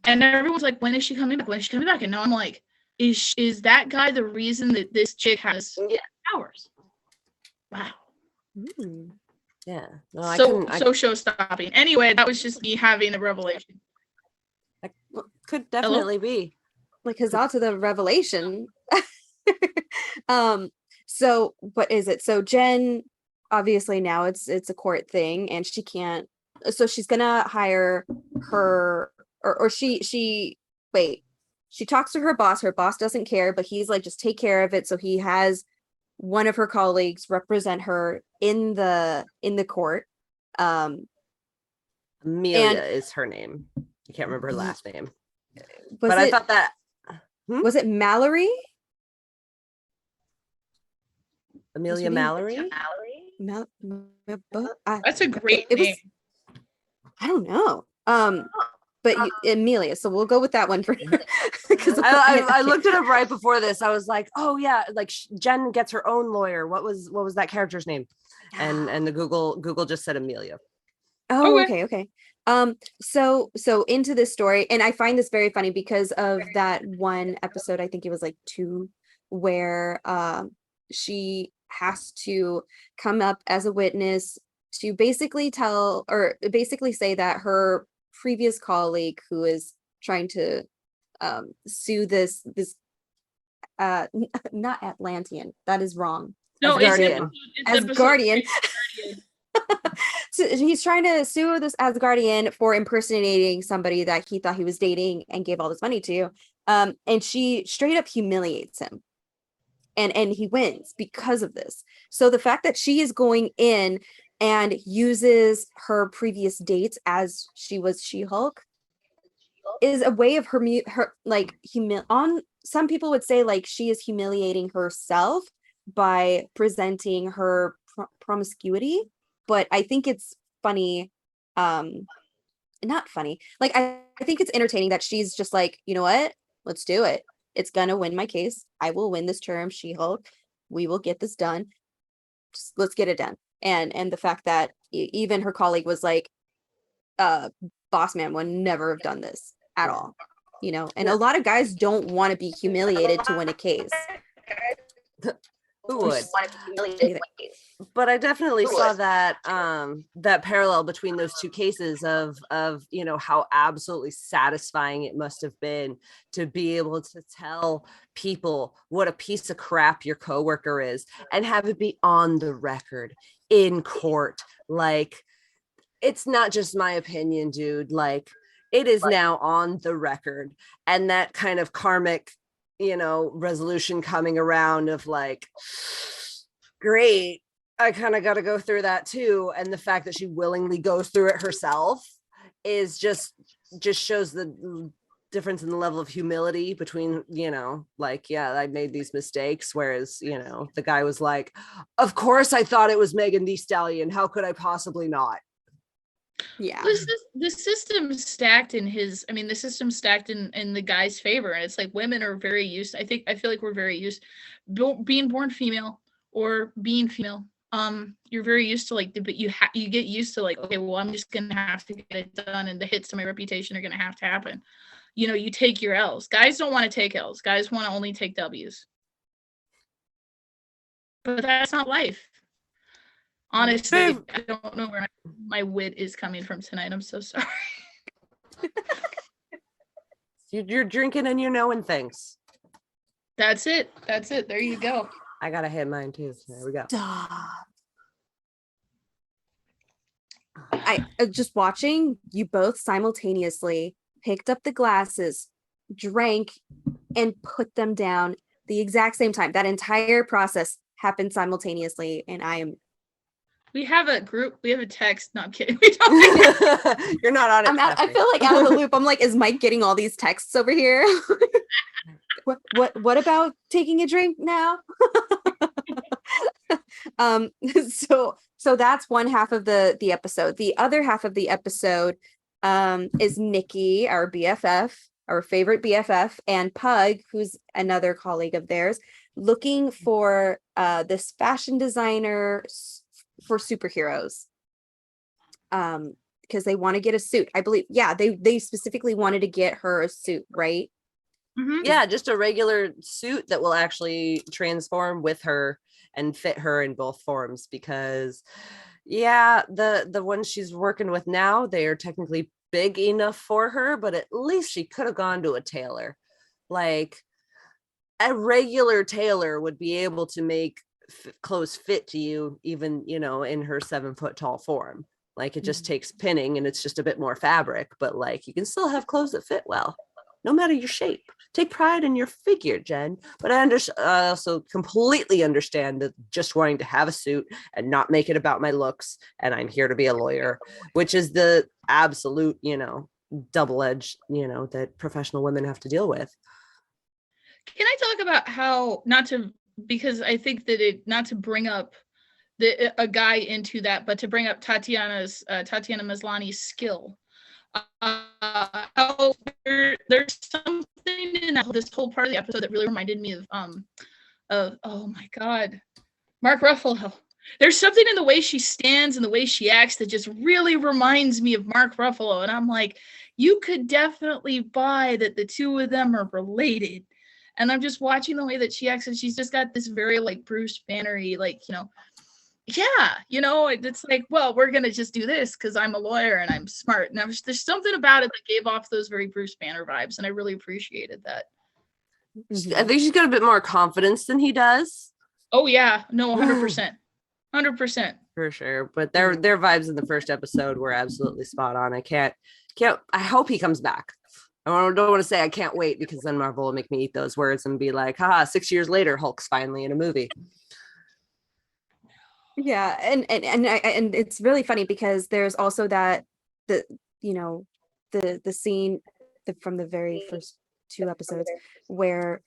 Speaker 3: And everyone's like, when is she coming back? When is she coming back? And now I'm like, is that guy the reason that this chick has powers? Wow.
Speaker 2: Yeah.
Speaker 3: No, so show stopping. Anyway, that was just me having a revelation.
Speaker 2: Could definitely be
Speaker 1: like huzzah to the revelation. So what is it? So Jen, obviously now it's a court thing, and she can't. So she's gonna hire her, or she wait. She talks to her boss. Her boss doesn't care, but he's like, just take care of it. So he has one of her colleagues represent her in the court.
Speaker 2: Amelia is her name. I can't remember her last name.
Speaker 1: I
Speaker 2: thought that
Speaker 1: was it Mallory?
Speaker 2: Amelia Mallory?
Speaker 3: That's a great name.
Speaker 1: I don't know. But Amelia, so we'll go with that one for
Speaker 2: because I looked it up right before this. I was like, oh yeah, like Jen gets her own lawyer. What was that character's name? And the Google just said Amelia.
Speaker 1: Oh, okay. So into this story, and I find this very funny because of that one episode, I think it was like 2, where she has to come up as a witness to basically say that her previous colleague, who is trying to sue this not Atlantean, that is wrong.
Speaker 3: No,
Speaker 1: Asgardian. So he's trying to sue this Asgardian for impersonating somebody that he thought he was dating and gave all this money to. And she straight up humiliates him. And he wins because of this. So the fact that she is going in and uses her previous dates as she was She-Hulk is a way of her like on some people would say like she is humiliating herself by presenting her promiscuity. But I think it's funny, not funny. Like, I think it's entertaining that she's just like, you know what? Let's do it. It's gonna win my case. I will win this term, She-Hulk. We will get this done. Just, let's get it done. And the fact that even her colleague was like, boss man would never have done this at all. You know, and a lot of guys don't want to be humiliated to win a case.
Speaker 2: Who would? But I definitely saw that that parallel between those two cases of you know how absolutely satisfying it must have been to be able to tell people what a piece of crap your coworker is and have it be on the record in court. Like, it's not just my opinion, dude. Like, it is now on the record, and that kind of karmic, you know, resolution coming around of like, great, I kind of got to go through that too. And the fact that she willingly goes through it herself is just shows the difference in the level of humility between, you know, like, yeah, I made these mistakes. Whereas, you know, the guy was like, of course I thought it was Megan Thee Stallion. How could I possibly not?
Speaker 1: Yeah.
Speaker 3: The system stacked in the system stacked in the guy's favor. And it's like women are very used. I feel like we're very used being born female or being female. You're very used to like, but you get used to like, okay, well, I'm just gonna have to get it done, and the hits to my reputation are gonna have to happen. You know, you take your L's. Guys don't want to take L's. Guys want to only take W's. But that's not life. Honestly, I don't know where my wit is coming from tonight. I'm so sorry.
Speaker 2: You're drinking and you're knowing things.
Speaker 3: That's it. There you go.
Speaker 2: I gotta hit mine too. There we go.
Speaker 1: Stop. I just watching you both simultaneously picked up the glasses, drank, and put them down the exact same time. That entire process happened simultaneously, and
Speaker 3: we have a group. We have a text. No, I'm kidding.
Speaker 2: You're not on it.
Speaker 1: I feel like out of the loop. I'm like, is Mike getting all these texts over here? What about taking a drink now? So that's one half of the episode. The other half of the episode is Nikki, our BFF, our favorite BFF, and Pug, who's another colleague of theirs, looking for this fashion designer for superheroes. Because they want to get a suit. I believe, yeah, they specifically wanted to get her a suit, right?
Speaker 2: Mm-hmm. Yeah, just a regular suit that will actually transform with her and fit her in both forms, because yeah, the ones she's working with now, they are technically big enough for her, but at least she could have gone to a tailor. Like a regular tailor would be able to make clothes fit to you, even, you know, in her 7-foot tall form. Like it just takes pinning and it's just a bit more fabric, but like you can still have clothes that fit well, no matter your shape. Take pride in your figure, Jen. But I also completely understand that just wanting to have a suit and not make it about my looks, and I'm here to be a lawyer, which is the absolute, you know, double-edged, you know, that professional women have to deal with.
Speaker 3: Can I talk about how, because I think that not to bring up a guy into that, but to bring up Tatiana Maslany's skill. How there's something in this whole part of the episode that really reminded me of oh my god, Mark Ruffalo. There's something in the way she stands and the way she acts that just really reminds me of Mark Ruffalo, and I'm like, you could definitely buy that the two of them are related. And I'm just watching the way that she acts, and she's just got this very like Bruce Banner-y, like, you know, yeah, you know, it's like, well, we're gonna just do this because I'm a lawyer and I'm smart. And there's something about it that gave off those very Bruce Banner vibes, and I really appreciated that.
Speaker 2: I think she's got a bit more confidence than he does.
Speaker 3: Oh yeah, no, 100%, 100%
Speaker 2: for sure. But their vibes in the first episode were absolutely spot on. I can't. I hope he comes back. I don't want to say I can't wait, because then Marvel will make me eat those words and be like, haha, 6 years later, Hulk's finally in a movie.
Speaker 1: Yeah, and it's really funny because there's also that the scene from the very first 2 episodes where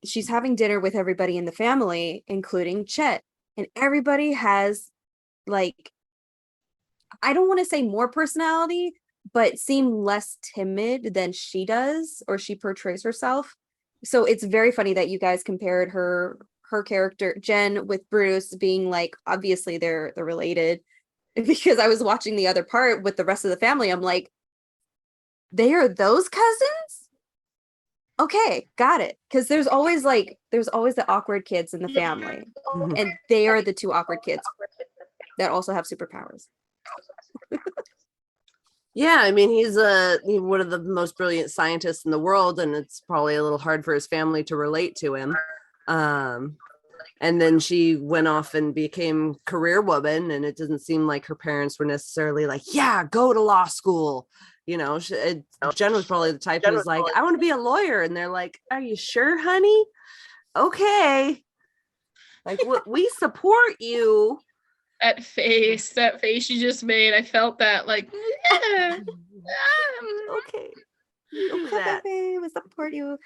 Speaker 1: she's having dinner with everybody in the family, including Chet, and everybody has, like, I don't want to say more personality, but seem less timid than she does, or she portrays herself. So it's very funny that you guys compared her character Jen with Bruce, being like, obviously they're related, because I was watching the other part with the rest of the family. I'm like, they are those cousins? Okay, got it. Because there's always the awkward kids in the family, and they are the 2 awkward kids that also have superpowers.
Speaker 2: Yeah, I mean, he's one of the most brilliant scientists in the world, and it's probably a little hard for his family to relate to him. And then she went off and became career woman, and it doesn't seem like her parents were necessarily like, yeah, go to law school. You know, Jen was probably the type who was like, I want to be a lawyer. And they're like, are you sure, honey? Okay. Like, we support you.
Speaker 3: That face you just made, I felt that, like, yeah,
Speaker 2: okay.
Speaker 1: We support you.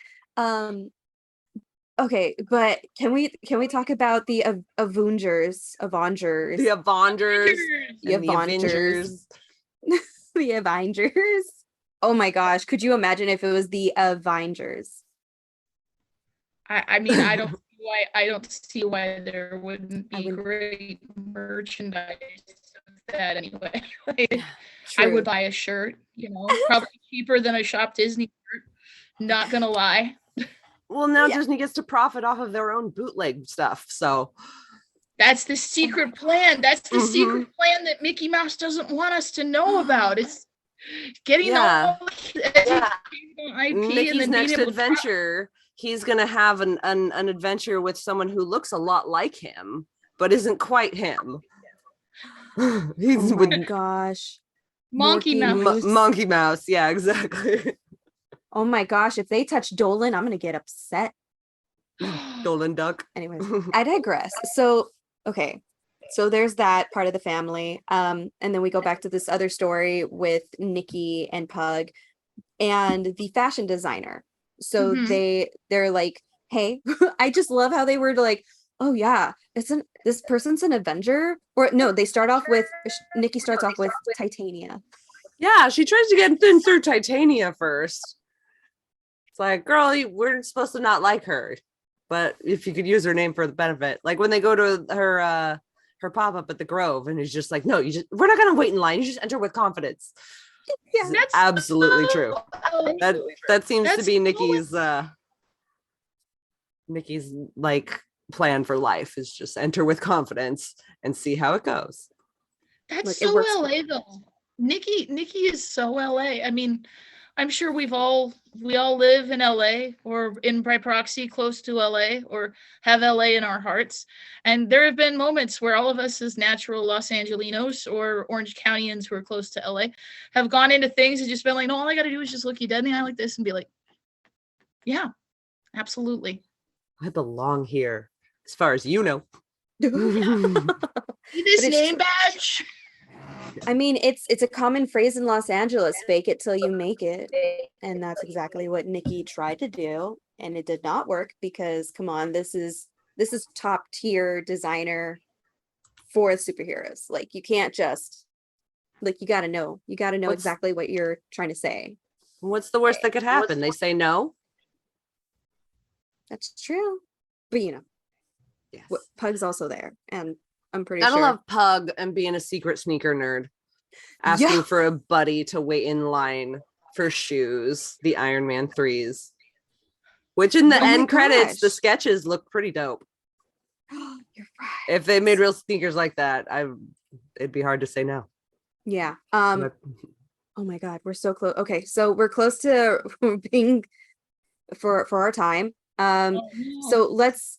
Speaker 1: Okay, but can we talk about the Avengers?
Speaker 2: The Avengers.
Speaker 1: The Avengers. Oh my gosh, could you imagine if it was the Avengers?
Speaker 3: I mean, I don't see why there wouldn't be great merchandise of that anyway. Like, I would buy a shirt, you know, probably cheaper than a Shop Disney shirt. Not gonna lie.
Speaker 2: Well, now Disney gets to profit off of their own bootleg stuff, so
Speaker 3: that's the secret plan. That's the secret plan that Mickey Mouse doesn't want us to know about. It's getting all IP.
Speaker 2: Mickey's next adventure, he's gonna have an adventure with someone who looks a lot like him, but isn't quite him.
Speaker 1: Oh my gosh.
Speaker 3: Monkey Mouse.
Speaker 2: Monkey Mouse, yeah, exactly.
Speaker 1: Oh my gosh, if they touch Dolan, I'm gonna get upset.
Speaker 2: Dolan Duck.
Speaker 1: Anyways, I digress. So, okay. So there's that part of the family. And then we go back to this other story with Nikki and Pug and the fashion designer. So they're like, hey, I just love how they were like, oh yeah, this person's an Avenger. Or no, they start off with, Nikki starts off with Titania.
Speaker 2: Yeah, she tries to get in through Titania first. It's like, girl, we're supposed to not like her, but if you could use her name for the benefit, like when they go to her pop up at the Grove, and he's just like, no, we're not gonna wait in line. You just enter with confidence.
Speaker 1: Yeah,
Speaker 3: That's
Speaker 2: absolutely
Speaker 3: so
Speaker 2: true.
Speaker 3: LA.
Speaker 2: That seems to
Speaker 3: That's
Speaker 2: be
Speaker 3: so
Speaker 2: Nikki's like plan for life is just enter with confidence and see how it goes.
Speaker 3: That's
Speaker 1: like, it
Speaker 3: so
Speaker 1: works.
Speaker 3: LA though. Nikki is so LA. I mean, I'm sure we all live in LA or in by proxy close to LA or have LA in our hearts. And there have been moments where all of us as natural Los Angelinos or Orange Countyans who are close to LA have gone into things and just been like, no, all I gotta do is just look you dead in the eye like this and be like, yeah, absolutely.
Speaker 2: I belong here, as far as you know.
Speaker 3: See this name badge?
Speaker 1: I mean, it's a common phrase in Los Angeles, fake it till you make it. And that's exactly what Nikki tried to do. And it did not work because come on, this is top tier designer for superheroes. Like you can't just like you gotta know exactly what you're trying to say.
Speaker 2: What's the worst that could happen? They say no.
Speaker 1: That's true. But
Speaker 2: Yes.
Speaker 1: Pug's also there. And I'm pretty
Speaker 2: Gotta
Speaker 1: sure.
Speaker 2: love Pug and being a secret sneaker nerd. Asking for a buddy to wait in line for shoes, the Iron Man 3s. Which in the end credits, the sketches look pretty dope.
Speaker 1: You're right.
Speaker 2: If they made real sneakers like that, it'd be hard to say no.
Speaker 1: Yeah. Oh my God, we're so close. Okay, so we're close to being for our time. So let's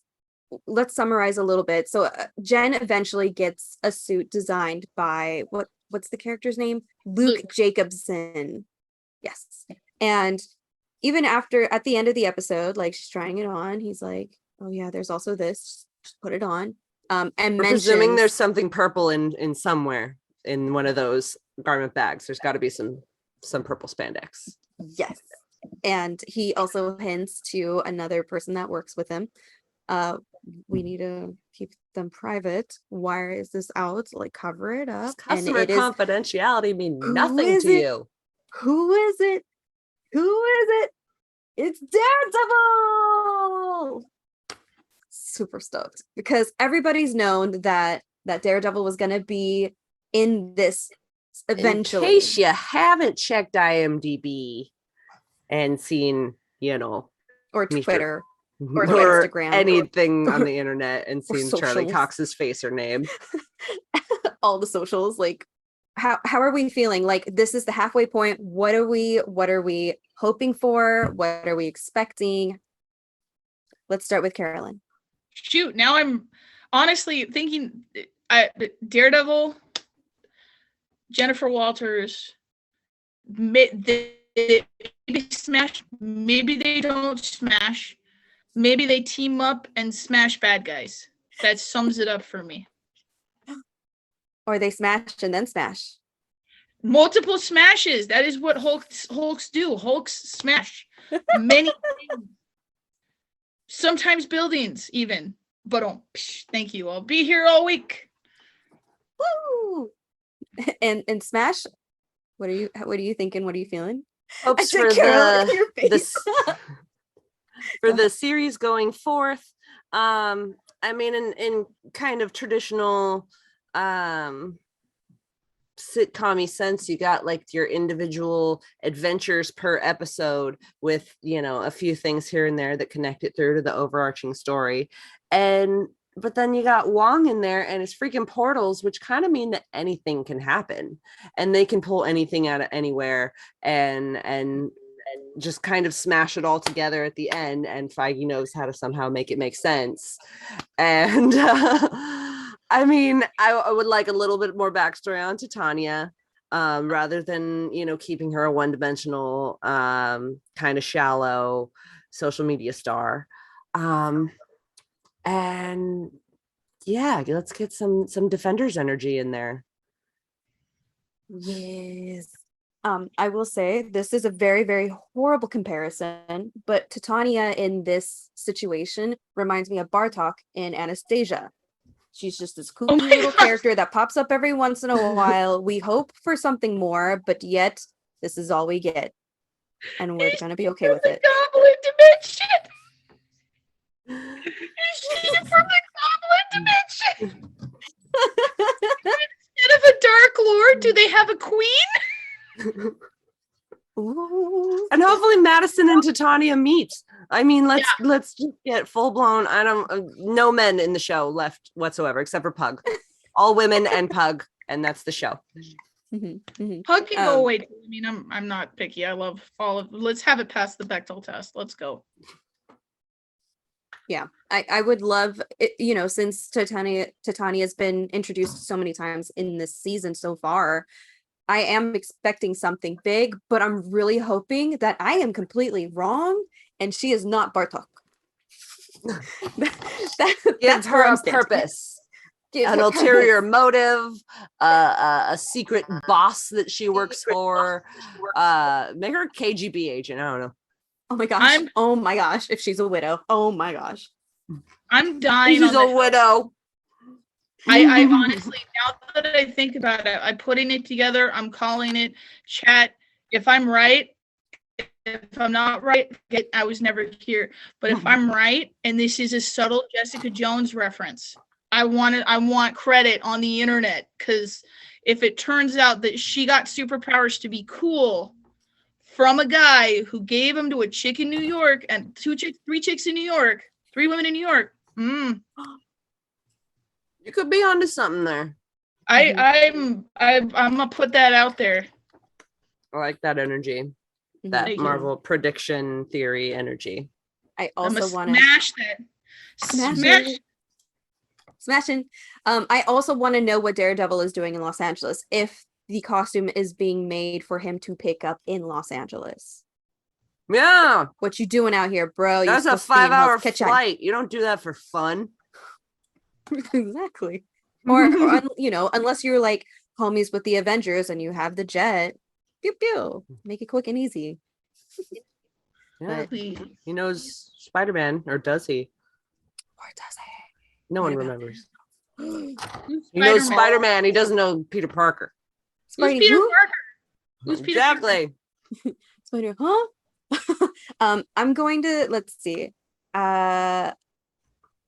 Speaker 1: summarize a little bit. So Jen eventually gets a suit designed by what's the character's name? Luke Jacobson. Yes. And even after at the end of the episode, like she's trying it on, he's like, oh yeah, there's also this, just put it on. And
Speaker 2: we're presuming there's something purple in somewhere in one of those garment bags. There's got to be some purple spandex.
Speaker 1: Yes. And he also hints to another person that works with him. We need to keep them private. Why is this out? Like cover it up.
Speaker 2: Customer confidentiality mean nothing to you.
Speaker 1: Who is it? It's Daredevil! Super stoked because everybody's known that Daredevil was gonna be in this eventually.
Speaker 2: In case you haven't checked IMDb and seen,
Speaker 1: or Twitter.
Speaker 2: Or Instagram, anything on the internet, and seen Charlie Cox's face or name.
Speaker 1: All the socials, like how are we feeling? Like this is the halfway point. What are we hoping for? What are we expecting? Let's start with Carolyn.
Speaker 3: Shoot, now I'm honestly thinking Daredevil, Jennifer Walters, they smash, maybe they don't smash. Maybe they team up and smash bad guys. That sums it up for me.
Speaker 1: Or they smash and then smash.
Speaker 3: Multiple smashes. That is what Hulks do. Hulks smash many things. Sometimes buildings even. But thank you. I'll be here all week.
Speaker 1: Woo! And smash. What are you thinking? What are you feeling?
Speaker 2: Hopes for for the series going forth. I mean, in kind of traditional sitcom-y sense, you got like your individual adventures per episode with a few things here and there that connect it through to the overarching story. But then you got Wong in there and his freaking portals, which kind of mean that anything can happen and they can pull anything out of anywhere and just kind of smash it all together at the end, and Feige knows how to somehow make it make sense. And I mean, I would like a little bit more backstory on Titania, rather than keeping her a one-dimensional kind of shallow social media star. And yeah, let's get some Defenders energy in there.
Speaker 1: Yes. I will say this is a very, very horrible comparison, but Titania in this situation reminds me of Bartok in Anastasia. She's just this
Speaker 3: Oh
Speaker 1: kooky
Speaker 3: my
Speaker 1: little
Speaker 3: God.
Speaker 1: character that pops up every once in a while. We hope for something more, but yet this is all we get. And we're going to be okay with it.
Speaker 3: Goblin dimension. She's from the goblin dimension. Instead of a dark lord, do they have a queen?
Speaker 1: Ooh.
Speaker 2: And hopefully Madison and Titania meet. I mean, let's just get full blown. I don't no men in the show left whatsoever except for Pug. All women and Pug, and that's the show.
Speaker 3: Pug can go away. I mean, I'm not picky. I love all of. Let's have it pass the Bechdel test. Let's go.
Speaker 1: Yeah, I would love it, you know, since Titania has been introduced so many times in this season so far. I am expecting something big, but I'm really hoping that I am completely wrong and she is not Bartok.
Speaker 2: Give her a purpose, an ulterior motive, a secret boss that she works for. Make her a KGB agent. I don't know.
Speaker 1: Oh my gosh. Oh my gosh. If she's a widow. Oh my gosh.
Speaker 3: I'm dying.
Speaker 2: She's a widow.
Speaker 3: I honestly, now that I think about it, I'm putting it together. I'm calling it. Chat. If I'm right, if I'm not right, I was never here. But if I'm right, and this is a subtle Jessica Jones reference, I want credit on the internet, because if it turns out that she got superpowers to be cool from a guy who gave them to a chick in New York and three chicks in New York, 3 women in New York.
Speaker 2: You could be onto something there.
Speaker 3: I'm gonna put that out there.
Speaker 2: I like that energy. That
Speaker 3: Thank
Speaker 2: Marvel prediction theory energy.
Speaker 1: I also want to
Speaker 3: smash that.
Speaker 1: Smashing. I also want to know what Daredevil is doing in Los Angeles. If the costume is being made for him to pick up in Los Angeles.
Speaker 2: Yeah.
Speaker 1: What you doing out here, bro?
Speaker 2: That's a 5-hour flight. You don't do that for fun.
Speaker 1: Exactly. Or you know, unless you're like homies with the Avengers and you have the jet, pew pew, make it quick and easy.
Speaker 2: Yeah. He knows Spider-Man, or does he?
Speaker 1: Or does he?
Speaker 2: No one remembers. He knows Spider-Man. He doesn't know Peter Parker.
Speaker 3: Who's Peter Parker? Who's Peter
Speaker 2: exactly.
Speaker 1: Parker? Spider, huh? I'm going to, let's see.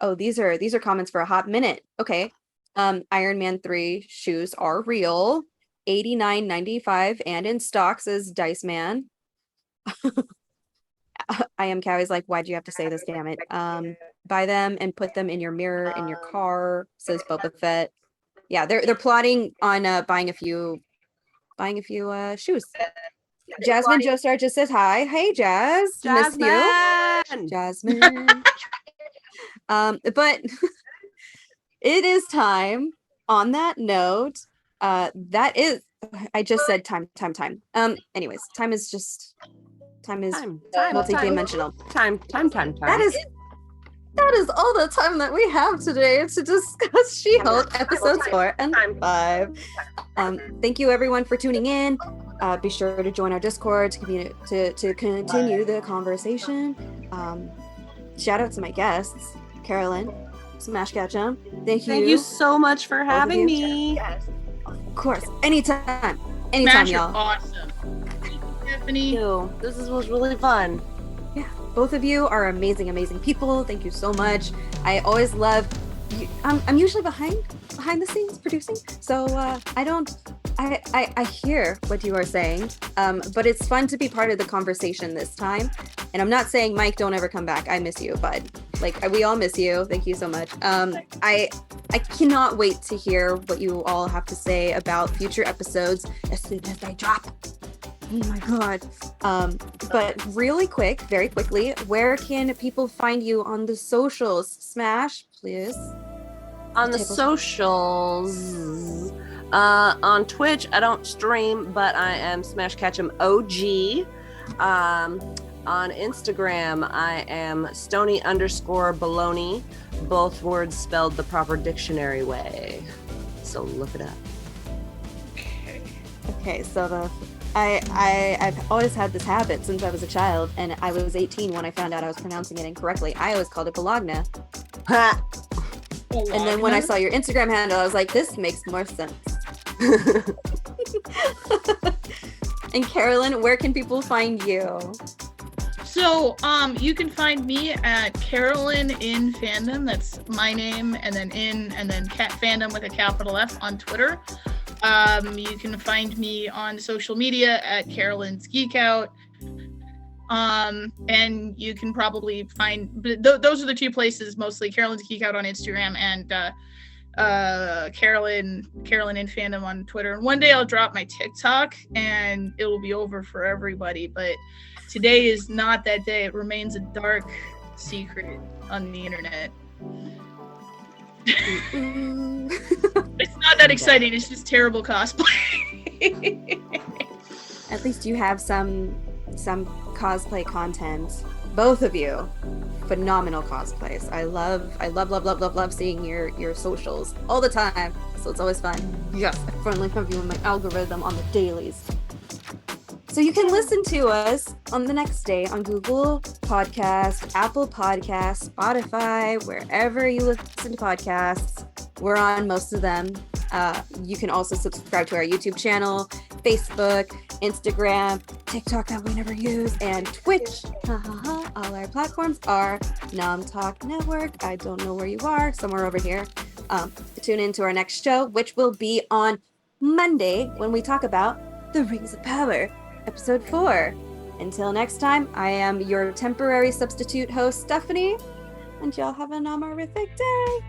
Speaker 1: Oh, these are comments for a hot minute. Okay. Iron Man 3 shoes are real. $89.95 and in stock, says Dice Man. I am Cowie's like, why'd you have to say this, damn it? Buy them and put them in your mirror in your car, says Boba Fett. Yeah, they're plotting on buying a few shoes. Jasmine Joestar just says hi. Hey Jazz. Miss you. Jasmine. But it is time. On that note, that is, I just said time. Anyways, time is multi-dimensional.
Speaker 2: Time.
Speaker 1: That is all the time that we have today to discuss She-Hulk episodes 4 and 5. Thank you everyone for tuning in. Be sure to join our Discord to continue the conversation. Shout out to my guests, Carolyn, Smash Ketchum. Thank you
Speaker 2: so much for having me.
Speaker 1: Yes. Of course, anytime, y'all.
Speaker 3: Awesome. Stephanie.
Speaker 2: This was really fun.
Speaker 1: Yeah, both of you are amazing people. Thank you so much. I always love. I'm usually behind the scenes producing, so I hear what you are saying, but it's fun to be part of the conversation this time. And I'm not saying, Mike, don't ever come back. I miss you, bud. Like, we all miss you. Thank you so much. I cannot wait to hear what you all have to say about future episodes as soon as they drop. Oh my God. But very quickly, where can people find you on the socials? Smash, please.
Speaker 2: On the socials, on Twitch, I don't stream, but I am Smash Ketchum OG. On Instagram, I am Stony_baloney, both words spelled the proper dictionary way. So look it up.
Speaker 1: Okay, so I've always had this habit since I was a child, and I was 18 when I found out I was pronouncing it incorrectly. I always called it Bologna. And then when I saw your Instagram handle, I was like, this makes more sense. And Carolyn, where can people find you?
Speaker 3: So, you can find me at Carolyn in Fandom. That's my name, and then in, and then cat fandom with a capital F on Twitter. You can find me on social media at Carolyn's Geek Out. And you can probably find those are the two places mostly: Carolyn's Geek Out on Instagram and Carolyn in Fandom on Twitter. And one day I'll drop my TikTok and it will be over for everybody. But today is not that day. It remains a dark secret on the internet. It's not that exciting. It's just terrible cosplay.
Speaker 1: At least you have some cosplay content. Both of you, phenomenal cosplays. I love seeing your socials all the time. So it's always fun. Yes, I finally have you in my algorithm on the dailies. So you can listen to us on the next day on Google Podcast, Apple Podcasts, Spotify, wherever you listen to podcasts. We're on most of them. You can also subscribe to our YouTube channel, Facebook, Instagram, TikTok that we never use, and Twitch. All our platforms are Nom Talk Network. I don't know where you are, somewhere over here. Tune in to our next show, which will be on Monday when we talk about The Rings of Power, Episode 4. Until next time, I am your temporary substitute host, Stephanie, and y'all have an honorific day.